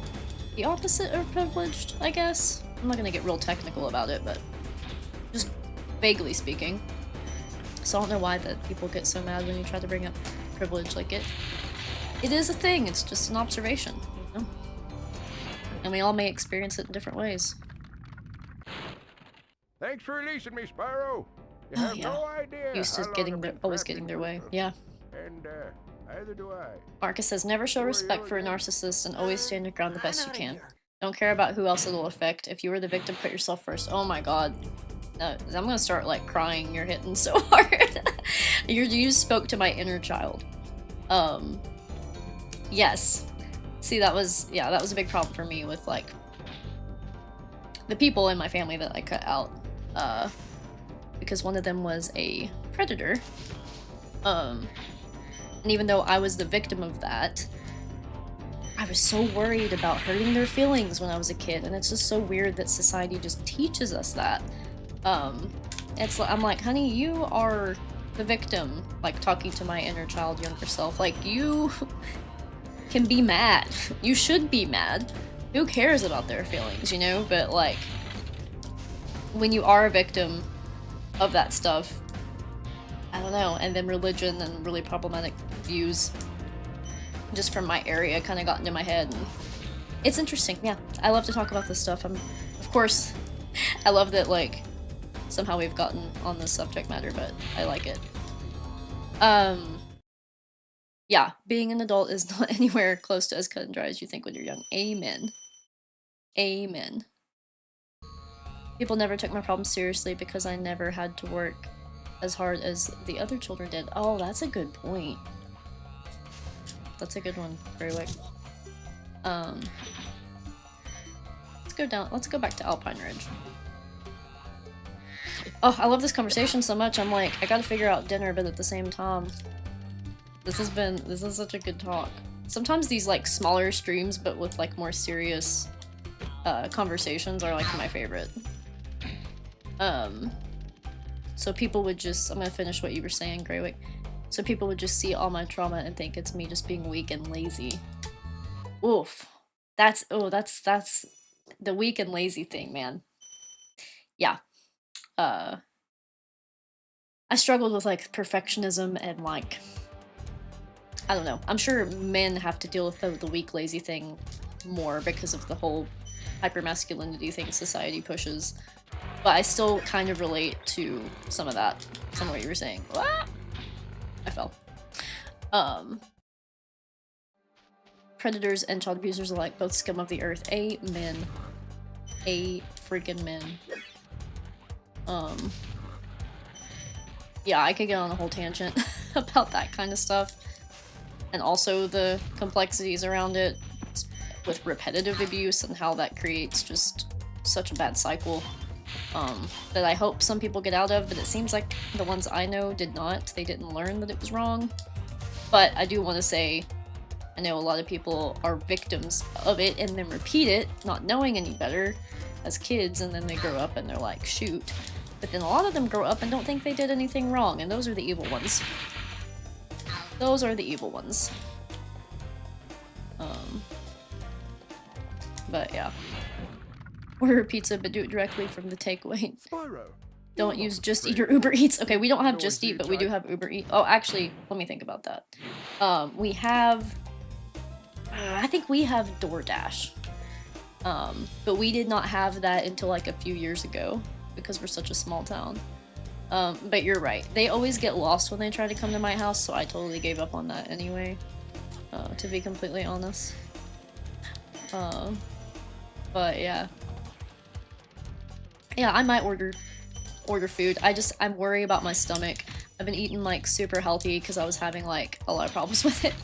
the opposite of privileged, I guess. I'm not gonna get real technical about it, but just vaguely speaking. So I don't know why that people get so mad when you try to bring up privilege. Like, it is a thing, it's just an observation, you know? And we all may experience it in different ways. Thanks for releasing me, Spyro. You have no idea. Used to always getting their way. Yeah. And either do I. Marcus says, never show respect for a narcissist and always stand your ground the best you can. Don't care about who else it'll affect. If you were the victim, put yourself first. Oh my god. I'm gonna start like crying. You're hitting so hard. You just spoke to my inner child. Yes. See, that was a big problem for me with like the people in my family that I cut out. Because one of them was a predator. And even though I was the victim of that, I was so worried about hurting their feelings when I was a kid, and it's just so weird that society just teaches us that. I'm like, honey, you are the victim, like talking to my inner child, younger self. Like, you can be mad. You should be mad. Who cares about their feelings, you know? But like, when you are a victim of that stuff, I don't know, and then religion and really problematic views just from my area kind of got into my head. And it's interesting, yeah. I love to talk about this stuff. Of course, I love that, like, somehow we've gotten on this subject matter, but I like it. Yeah, being an adult is not anywhere close to as cut and dry as you think when you're young. Amen. Amen. People never took my problems seriously because I never had to work as hard as the other children did. Oh, that's a good point. That's a good one, Greywick. Let's go back to Alpine Ridge. Oh, I love this conversation so much. I'm like, I gotta figure out dinner, but at the same time, this is such a good talk. Sometimes these like smaller streams, but with like more serious conversations are like my favorite. So people would just, I'm gonna finish what you were saying, Greywick. So people would just see all my trauma and think it's me just being weak and lazy. Oof. That's the weak and lazy thing, man. Yeah. I struggled with like perfectionism and like, I don't know. I'm sure men have to deal with the weak, lazy thing more because of the whole hypermasculinity thing society pushes. But I still kind of relate to some of that. Some of what you were saying. Ah! I fell. Predators and child abusers alike, both scum of the earth. Amen. A freaking men. Yeah, I could get on a whole tangent about that kind of stuff. And also the complexities around it with repetitive abuse and how that creates just such a bad cycle. That I hope some people get out of, but it seems like the ones I know did not. They didn't learn that it was wrong. But I do want to say, I know a lot of people are victims of it and then repeat it, not knowing any better as kids, and then they grow up and they're like, shoot. But then a lot of them grow up and don't think they did anything wrong, and those are the evil ones. Those are the evil ones. But yeah. Order pizza, but do it directly from the takeaway. Spyro. Don't use Just Eat or Uber Eats. Okay, we don't have Just Eat, but we do have Uber Eats. Oh, actually, let me think about that. We have... I think we have DoorDash. But we did not have that until like a few years ago because we're such a small town. But you're right. They always get lost when they try to come to my house, so I totally gave up on that anyway, to be completely honest. But yeah. Yeah, I might order food. I'm worried about my stomach. I've been eating like super healthy because I was having like a lot of problems with it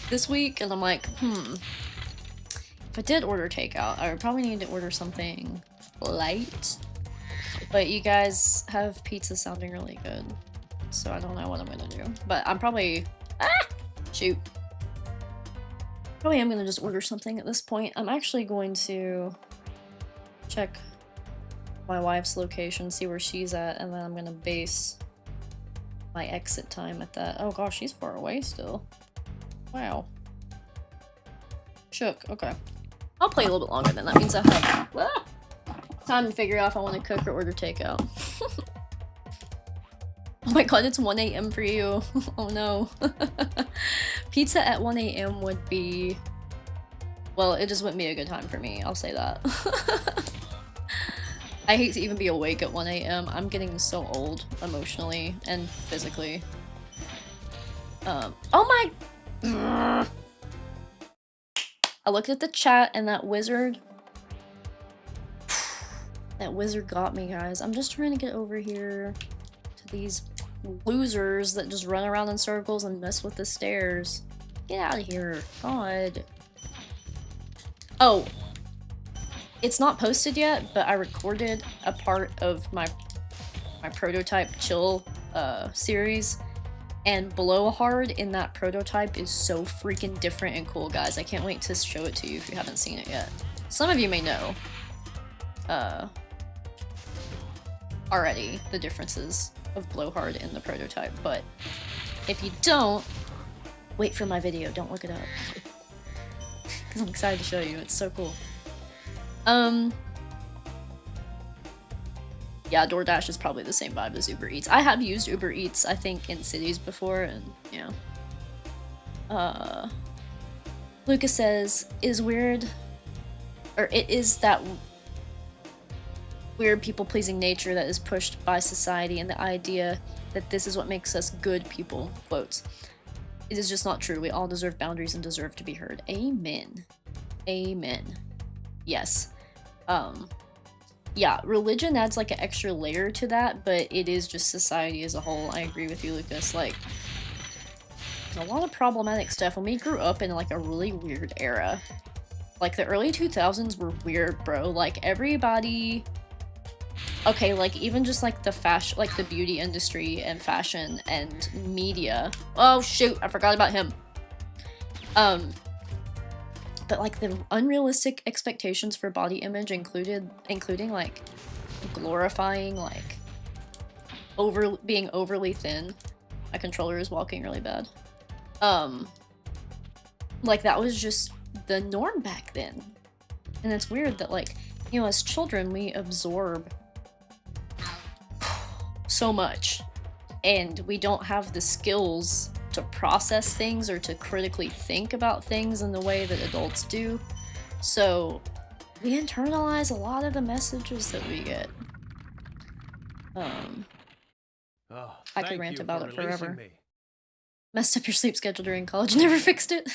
this week, and I'm like, if I did order takeout, I would probably need to order something light. But you guys have pizza sounding really good, so I don't know what I'm gonna do. But I'm probably probably am gonna just order something at this point. I'm actually going to check my wife's location, see where she's at, and then I'm gonna base my exit time at that. Oh gosh, she's far away still. Wow. Shook. Okay. I'll play a little bit longer then. That means I have time to figure out if I want to cook or order takeout. Oh my god, it's 1 AM for you. Oh no. Pizza at 1 AM would be... Well, it just wouldn't be a good time for me. I'll say that. I hate to even be awake at 1 AM. I'm getting so old emotionally and physically. Oh my... I looked at the chat and that wizard... That wizard got me, guys. I'm just trying to get over here to these losers that just run around in circles and mess with the stairs. Get out of here. God. Oh. It's not posted yet, but I recorded a part of my prototype chill series. And Blowhard in that prototype is so freaking different and cool, guys. I can't wait to show it to you if you haven't seen it yet. Some of you may know already the differences of Blowhard in the prototype, but if you don't, wait for my video, don't look it up. Because I'm excited to show you, it's so cool. Yeah, DoorDash is probably the same vibe as Uber Eats. I have used Uber Eats, I think, in cities before, and yeah. Lucas says, it is that weird people-pleasing nature that is pushed by society and the idea that this is what makes us good people, quotes. It is just not true. We all deserve boundaries and deserve to be heard. Amen. Amen. Yes. Yeah, religion adds like an extra layer to that, but it is just society as a whole. I agree with you, Lucas. Like, a lot of problematic stuff. When we grew up in like a really weird era, like the early 2000s were weird, bro. Like everybody, okay, like even just like the fashion, like the beauty industry and fashion and media. Oh shoot, I forgot about him. But like the unrealistic expectations for body image including like glorifying like being overly thin. My controller is walking really bad. Like that was just the norm back then. And it's weird that like, you know, as children we absorb so much and we don't have the skills to process things or to critically think about things in the way that adults do. So we internalize a lot of the messages that we get. I could rant about it forever. Messed up your sleep schedule during college, never fixed it.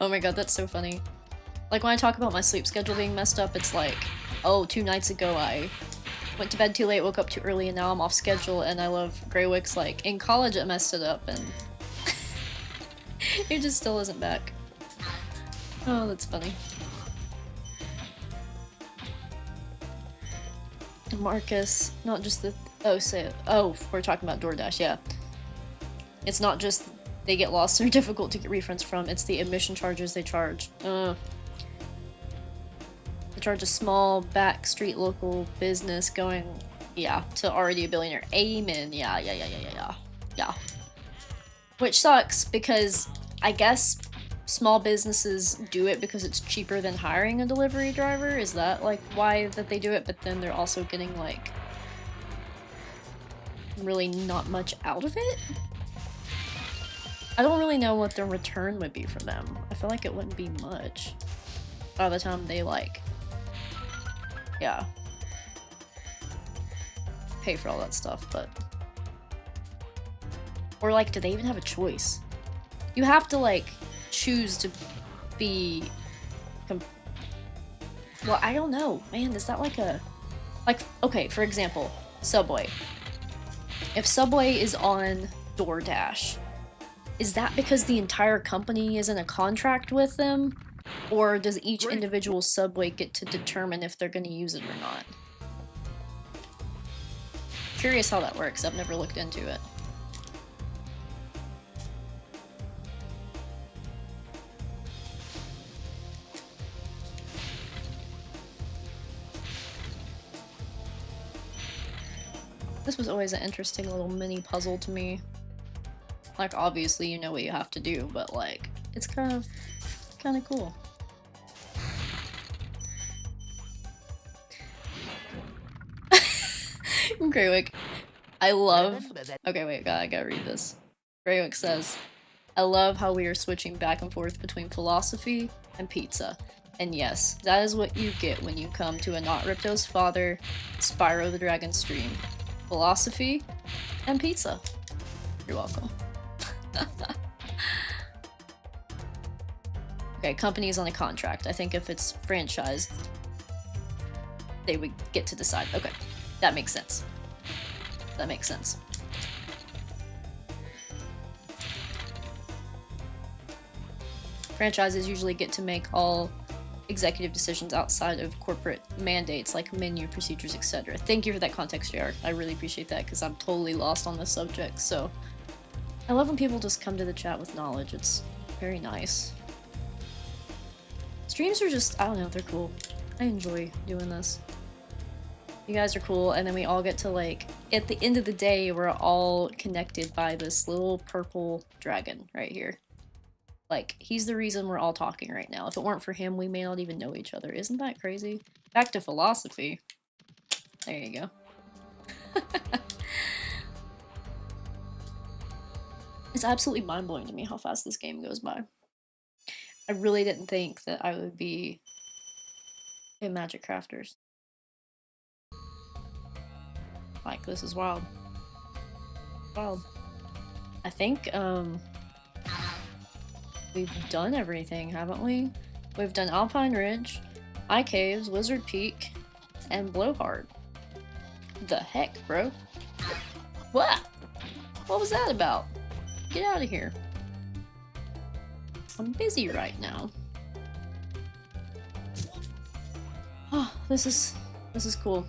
Oh my god, that's so funny. Like when I talk about my sleep schedule being messed up, it's like, oh, 2 nights ago I went to bed too late, woke up too early, and now I'm off schedule, and I love Greywick's like, in college it messed it up, and it just still isn't back. Oh, that's funny. Marcus, not just the, oh, we're talking about DoorDash, yeah. It's not just they get lost and are difficult to get refunds from, it's the admission charges they charge. They charge a small back street local business going, yeah, to already a billionaire. Amen. Yeah. Which sucks because I guess small businesses do it because it's cheaper than hiring a delivery driver. Is that like why that they do it? But then they're also getting like really not much out of it. I don't really know what the return would be for them. I feel like it wouldn't be much by the time they like, yeah, pay for all that stuff, but, or like, do they even have a choice? You have to like choose to be, well, I don't know, man, is that like a, like, okay, for example, Subway. If Subway is on DoorDash, is that because the entire company is in a contract with them? Or does each individual Subway get to determine if they're going to use it or not? Curious how that works. I've never looked into it. This was always an interesting little mini puzzle to me. Like, obviously you know what you have to do, but like, it's kind of cool. Greywick, I love, okay wait, I gotta read this. Greywick says, I love how we are switching back and forth between philosophy and pizza. And yes, that is what you get when you come to a Not Ripto's father, Spyro the Dragon stream. Philosophy and pizza. You're welcome. Okay, company's on a contract. I think if it's franchised, they would get to decide. Okay, that makes sense. That makes sense. Franchises usually get to make all executive decisions outside of corporate mandates like menu procedures, etc. Thank you for that context, JR. I really appreciate that because I'm totally lost on this subject. So I love when people just come to the chat with knowledge. It's very nice. Streams are just, I don't know, they're cool. I enjoy doing this. You guys are cool, and then we all get to, like, at the end of the day, we're all connected by this little purple dragon right here. Like, he's the reason we're all talking right now. If it weren't for him, we may not even know each other. Isn't that crazy? Back to philosophy. There you go. It's absolutely mind-blowing to me how fast this game goes by. I really didn't think that I would be in Magic Crafters. Like, this is wild. Wild. I think, we've done everything, haven't we? We've done Alpine Ridge, High Caves, Wizard Peak, and Blowhard. The heck, bro? What? What was that about? Get out of here. I'm busy right now. Oh, this is cool.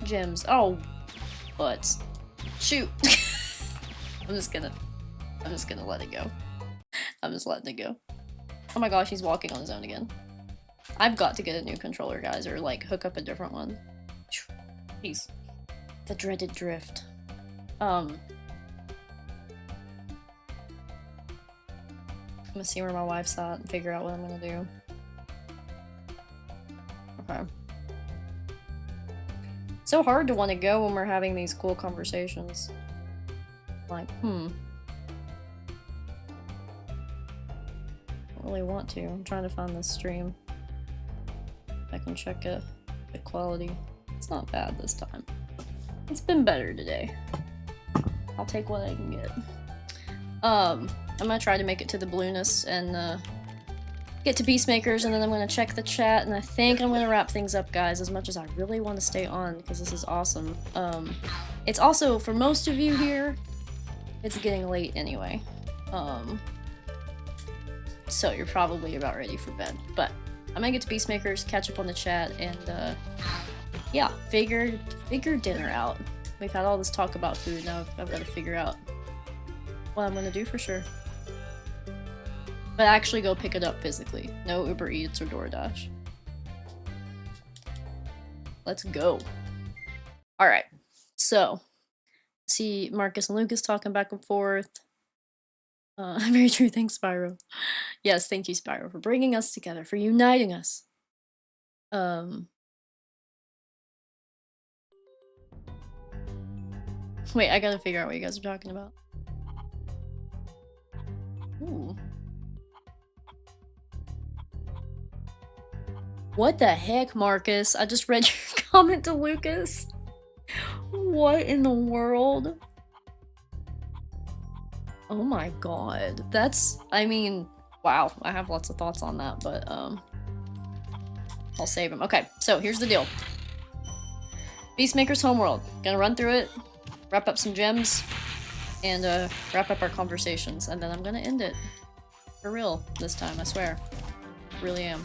Gems. Oh, butts. Shoot. I'm just gonna let it go. I'm just letting it go. Oh my gosh, he's walking on his own again. I've got to get a new controller, guys, or like hook up a different one. Jeez. The dreaded drift. I'm gonna see where my wife's at and figure out what I'm gonna do. Okay. So hard to want to go when we're having these cool conversations. Like, Don't really want to. I'm trying to find this stream. I can check the quality. It's not bad this time. It's been better today. I'll take what I can get. I'm gonna try to make it to the Balloonist and get to Peacemakers, and then I'm gonna check the chat, and I think I'm gonna wrap things up, guys, as much as I really want to stay on because this is awesome. It's also, for most of you here, it's getting late anyway. So you're probably about ready for bed. But I'm gonna get to Peacemakers, catch up on the chat, and yeah, figure dinner out. We've had all this talk about food, now I've got to figure out what I'm gonna do for sure. But actually go pick it up physically. No Uber Eats or DoorDash. Let's go. Alright, so see Marcus and Lucas talking back and forth. Very true, thanks Spyro. Yes, thank you Spyro for bringing us together, for uniting us. Wait, I gotta figure out what you guys are talking about. Ooh. What the heck, Marcus? I just read your comment to Lucas. What in the world? Oh my god. That's, I mean, wow. I have lots of thoughts on that, but, I'll save them. Okay, so here's the deal. Peacemaker's Homeworld. Gonna run through it, wrap up some gems, and, wrap up our conversations, and then I'm gonna end it. For real, this time, I swear. Really am.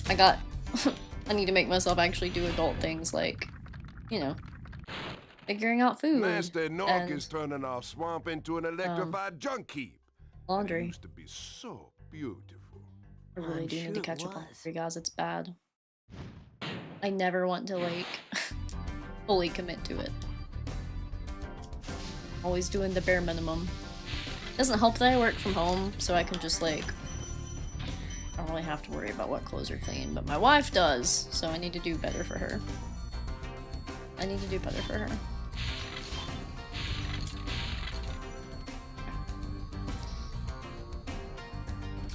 I need to make myself actually do adult things like, you know, figuring out food. Master Nork is turning our swamp into an electrified junk heap. Laundry. It used to be so beautiful. I really do need to catch up on laundry, guys. It's bad. I never want to, like, fully commit to it. Always doing the bare minimum. Doesn't help that I work from home, so I can just, like, I don't really have to worry about what clothes are clean, but my wife does, so I need to do better for her. I need to do better for her.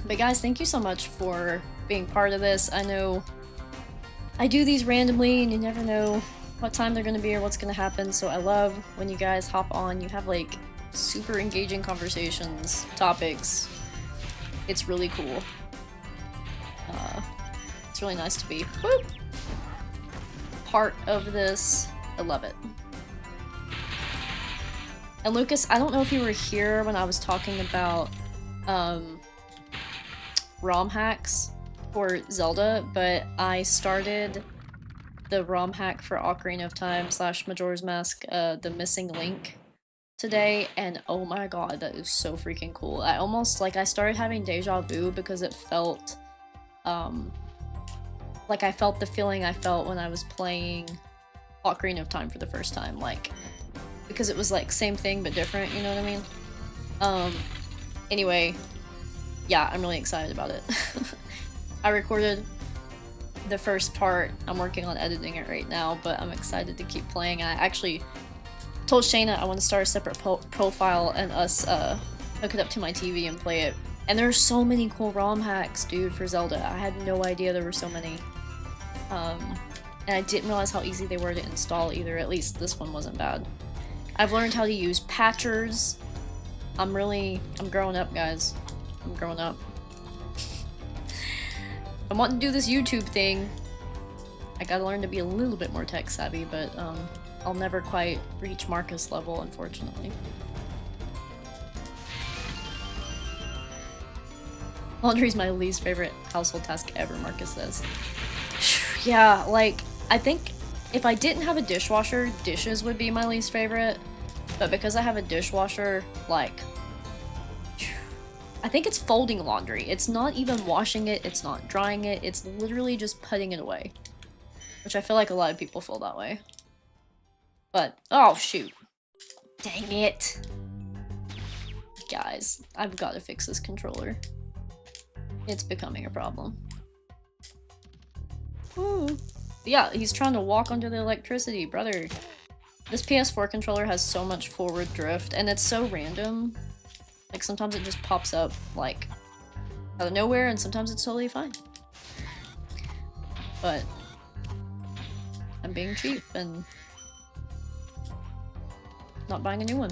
But guys, thank you so much for being part of this. I know I do these randomly and you never know what time they're gonna be or what's gonna happen, so I love when you guys hop on. You have like super engaging conversations, topics. It's really cool. It's really nice to be whoop, part of this. I love it. And Lucas, I don't know if you were here when I was talking about ROM hacks for Zelda, but I started the ROM hack for Ocarina of Time / Majora's Mask, the Missing Link today, and oh my god, that is so freaking cool. I almost, like, I started having deja vu because it felt, like I felt the feeling I felt when I was playing Ocarina of Time for the first time, like, because it was like same thing but different, you know what I mean? Anyway, yeah, I'm really excited about it. I recorded the first part, I'm working on editing it right now, but I'm excited to keep playing. I actually told Shayna I want to start a separate profile and us hook it up to my TV and play it. And there's so many cool ROM hacks, dude, for Zelda. I had no idea there were so many. And I didn't realize how easy they were to install either, at least this one wasn't bad. I've learned how to use patchers. I'm growing up, guys. I'm growing up. I want to do this YouTube thing. I gotta learn to be a little bit more tech savvy, but I'll never quite reach Marcus level, unfortunately. Laundry's my least favorite household task ever, Marcus says. Yeah, like, I think if I didn't have a dishwasher, dishes would be my least favorite. But because I have a dishwasher, like, I think it's folding laundry. It's not even washing it, it's not drying it, it's literally just putting it away. Which I feel like a lot of people feel that way. But, oh shoot. Dang it. Guys, I've got to fix this controller. It's becoming a problem. Ooh. Yeah, he's trying to walk under the electricity, brother. This PS4 controller has so much forward drift, and it's so random. Like, sometimes it just pops up, like, out of nowhere, and sometimes it's totally fine. But I'm being cheap and not buying a new one.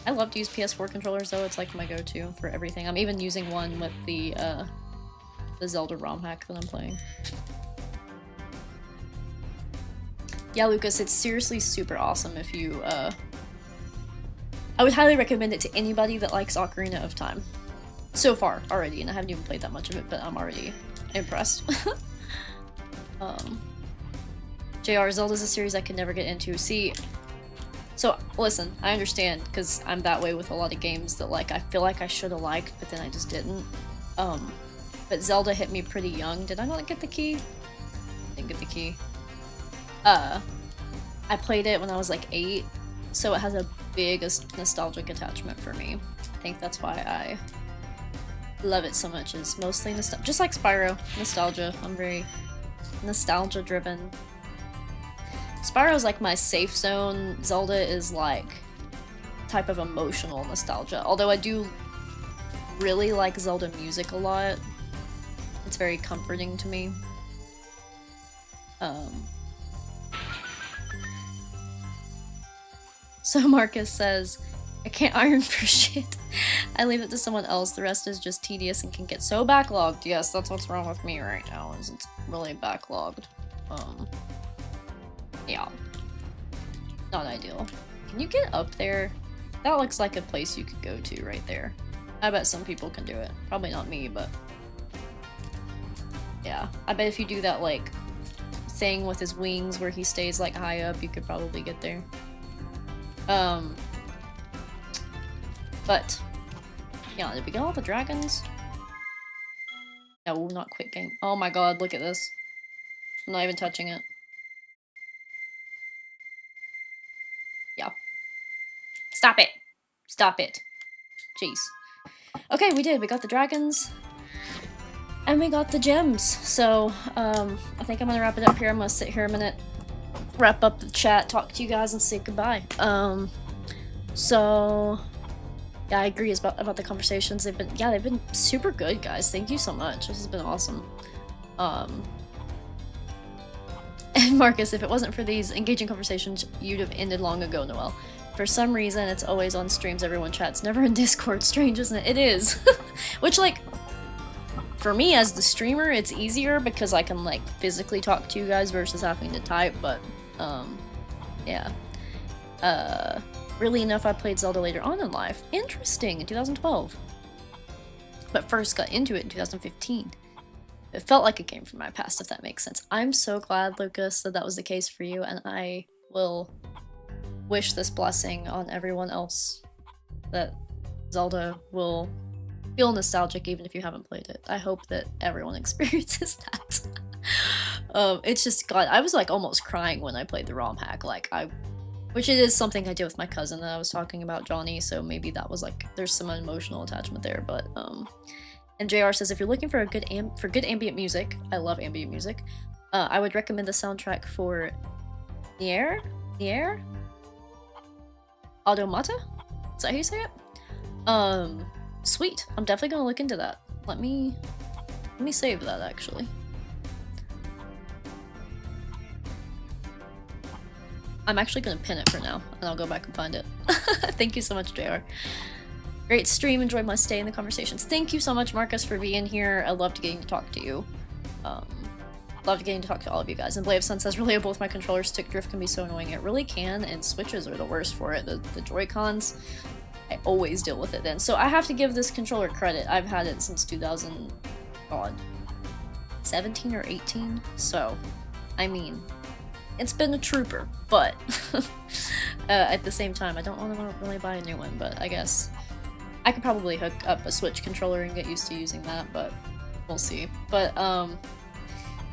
I love to use PS4 controllers, though. It's like my go-to for everything. I'm even using one with the Zelda ROM hack that I'm playing. Yeah, Lucas, it's seriously super awesome if you, I would highly recommend it to anybody that likes Ocarina of Time. So far, already, and I haven't even played that much of it, but I'm already impressed. JR, Zelda's a series I could never get into. See, so, listen, I understand, because I'm that way with a lot of games that, like, I feel like I should have liked, but then I just didn't. But Zelda hit me pretty young. Did I not get the key? I didn't get the key. I played it when I was like 8, so it has a big nostalgic attachment for me. I think that's why I love it so much, is mostly just like Spyro, nostalgia. I'm very nostalgia driven. Spyro's like my safe zone. Zelda is like type of emotional nostalgia, although I do really like Zelda music a lot. It's very comforting to me. So Marcus says, I can't iron for shit. I leave it to someone else. The rest is just tedious and can get so backlogged. Yes, that's what's wrong with me right now, is it's really backlogged. Yeah. Not ideal. Can you get up there? That looks like a place you could go to right there. I bet some people can do it. Probably not me, but yeah. I bet if you do that, like, thing with his wings where he stays, like, high up, you could probably get there. But, yeah, did we get all the dragons? No, not quit game. Oh my god, look at this. I'm not even touching it. Yeah. Stop it! Stop it. Jeez. Okay, we did. We got the dragons. And we got the gems. So, I think I'm gonna wrap it up here. I'm gonna sit here a minute, wrap up the chat, talk to you guys, and say goodbye. So yeah, I agree about the conversations. They've been super good, guys. Thank you so much. This has been awesome. And Marcus, if it wasn't for these engaging conversations, you'd have ended long ago, Noelle. For some reason, it's always on streams, everyone chats, never in Discord. Strange, isn't it? It is. Which, like, for me as the streamer, it's easier because I can like physically talk to you guys versus having to type, but yeah. Really enough, I played Zelda later on in life. Interesting, in 2012. But first got into it in 2015. It felt like a game from my past, if that makes sense. I'm so glad, Lucas, that that was the case for you, and I will wish this blessing on everyone else, that Zelda will feel nostalgic even if you haven't played it. I hope that everyone experiences that. It's just, God, I was like almost crying when I played the ROM hack, which it is something I did with my cousin that I was talking about, Johnny, so maybe that was like, there's some emotional attachment there, but, and JR says, if you're looking for a good ambient music, I love ambient music, I would recommend the soundtrack for Nier? Automata? Is that how you say it? Sweet. I'm definitely gonna look into that. Let me save that, actually. I'm actually gonna pin it for now, and I'll go back and find it. Thank you so much, JR. Great stream, enjoyed my stay in the conversations. Thank you so much, Marcus, for being here. I loved getting to talk to you. Loved getting to talk to all of you guys. And Blade of Sun says, relatable with my controller, stick drift can be so annoying. It really can, and Switches are the worst for it. The Joy-Cons, I always deal with it then. So I have to give this controller credit. I've had it since 2017 or 18, so, I mean, it's been a trooper, but at the same time, I don't want to really buy a new one, but I guess I could probably hook up a Switch controller and get used to using that, but we'll see. But,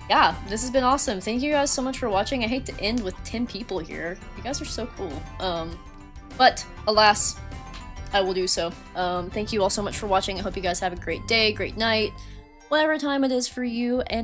yeah, this has been awesome. Thank you guys so much for watching. I hate to end with 10 people here. You guys are so cool. But, alas, I will do so. Thank you all so much for watching. I hope you guys have a great day, great night, whatever time it is for you, and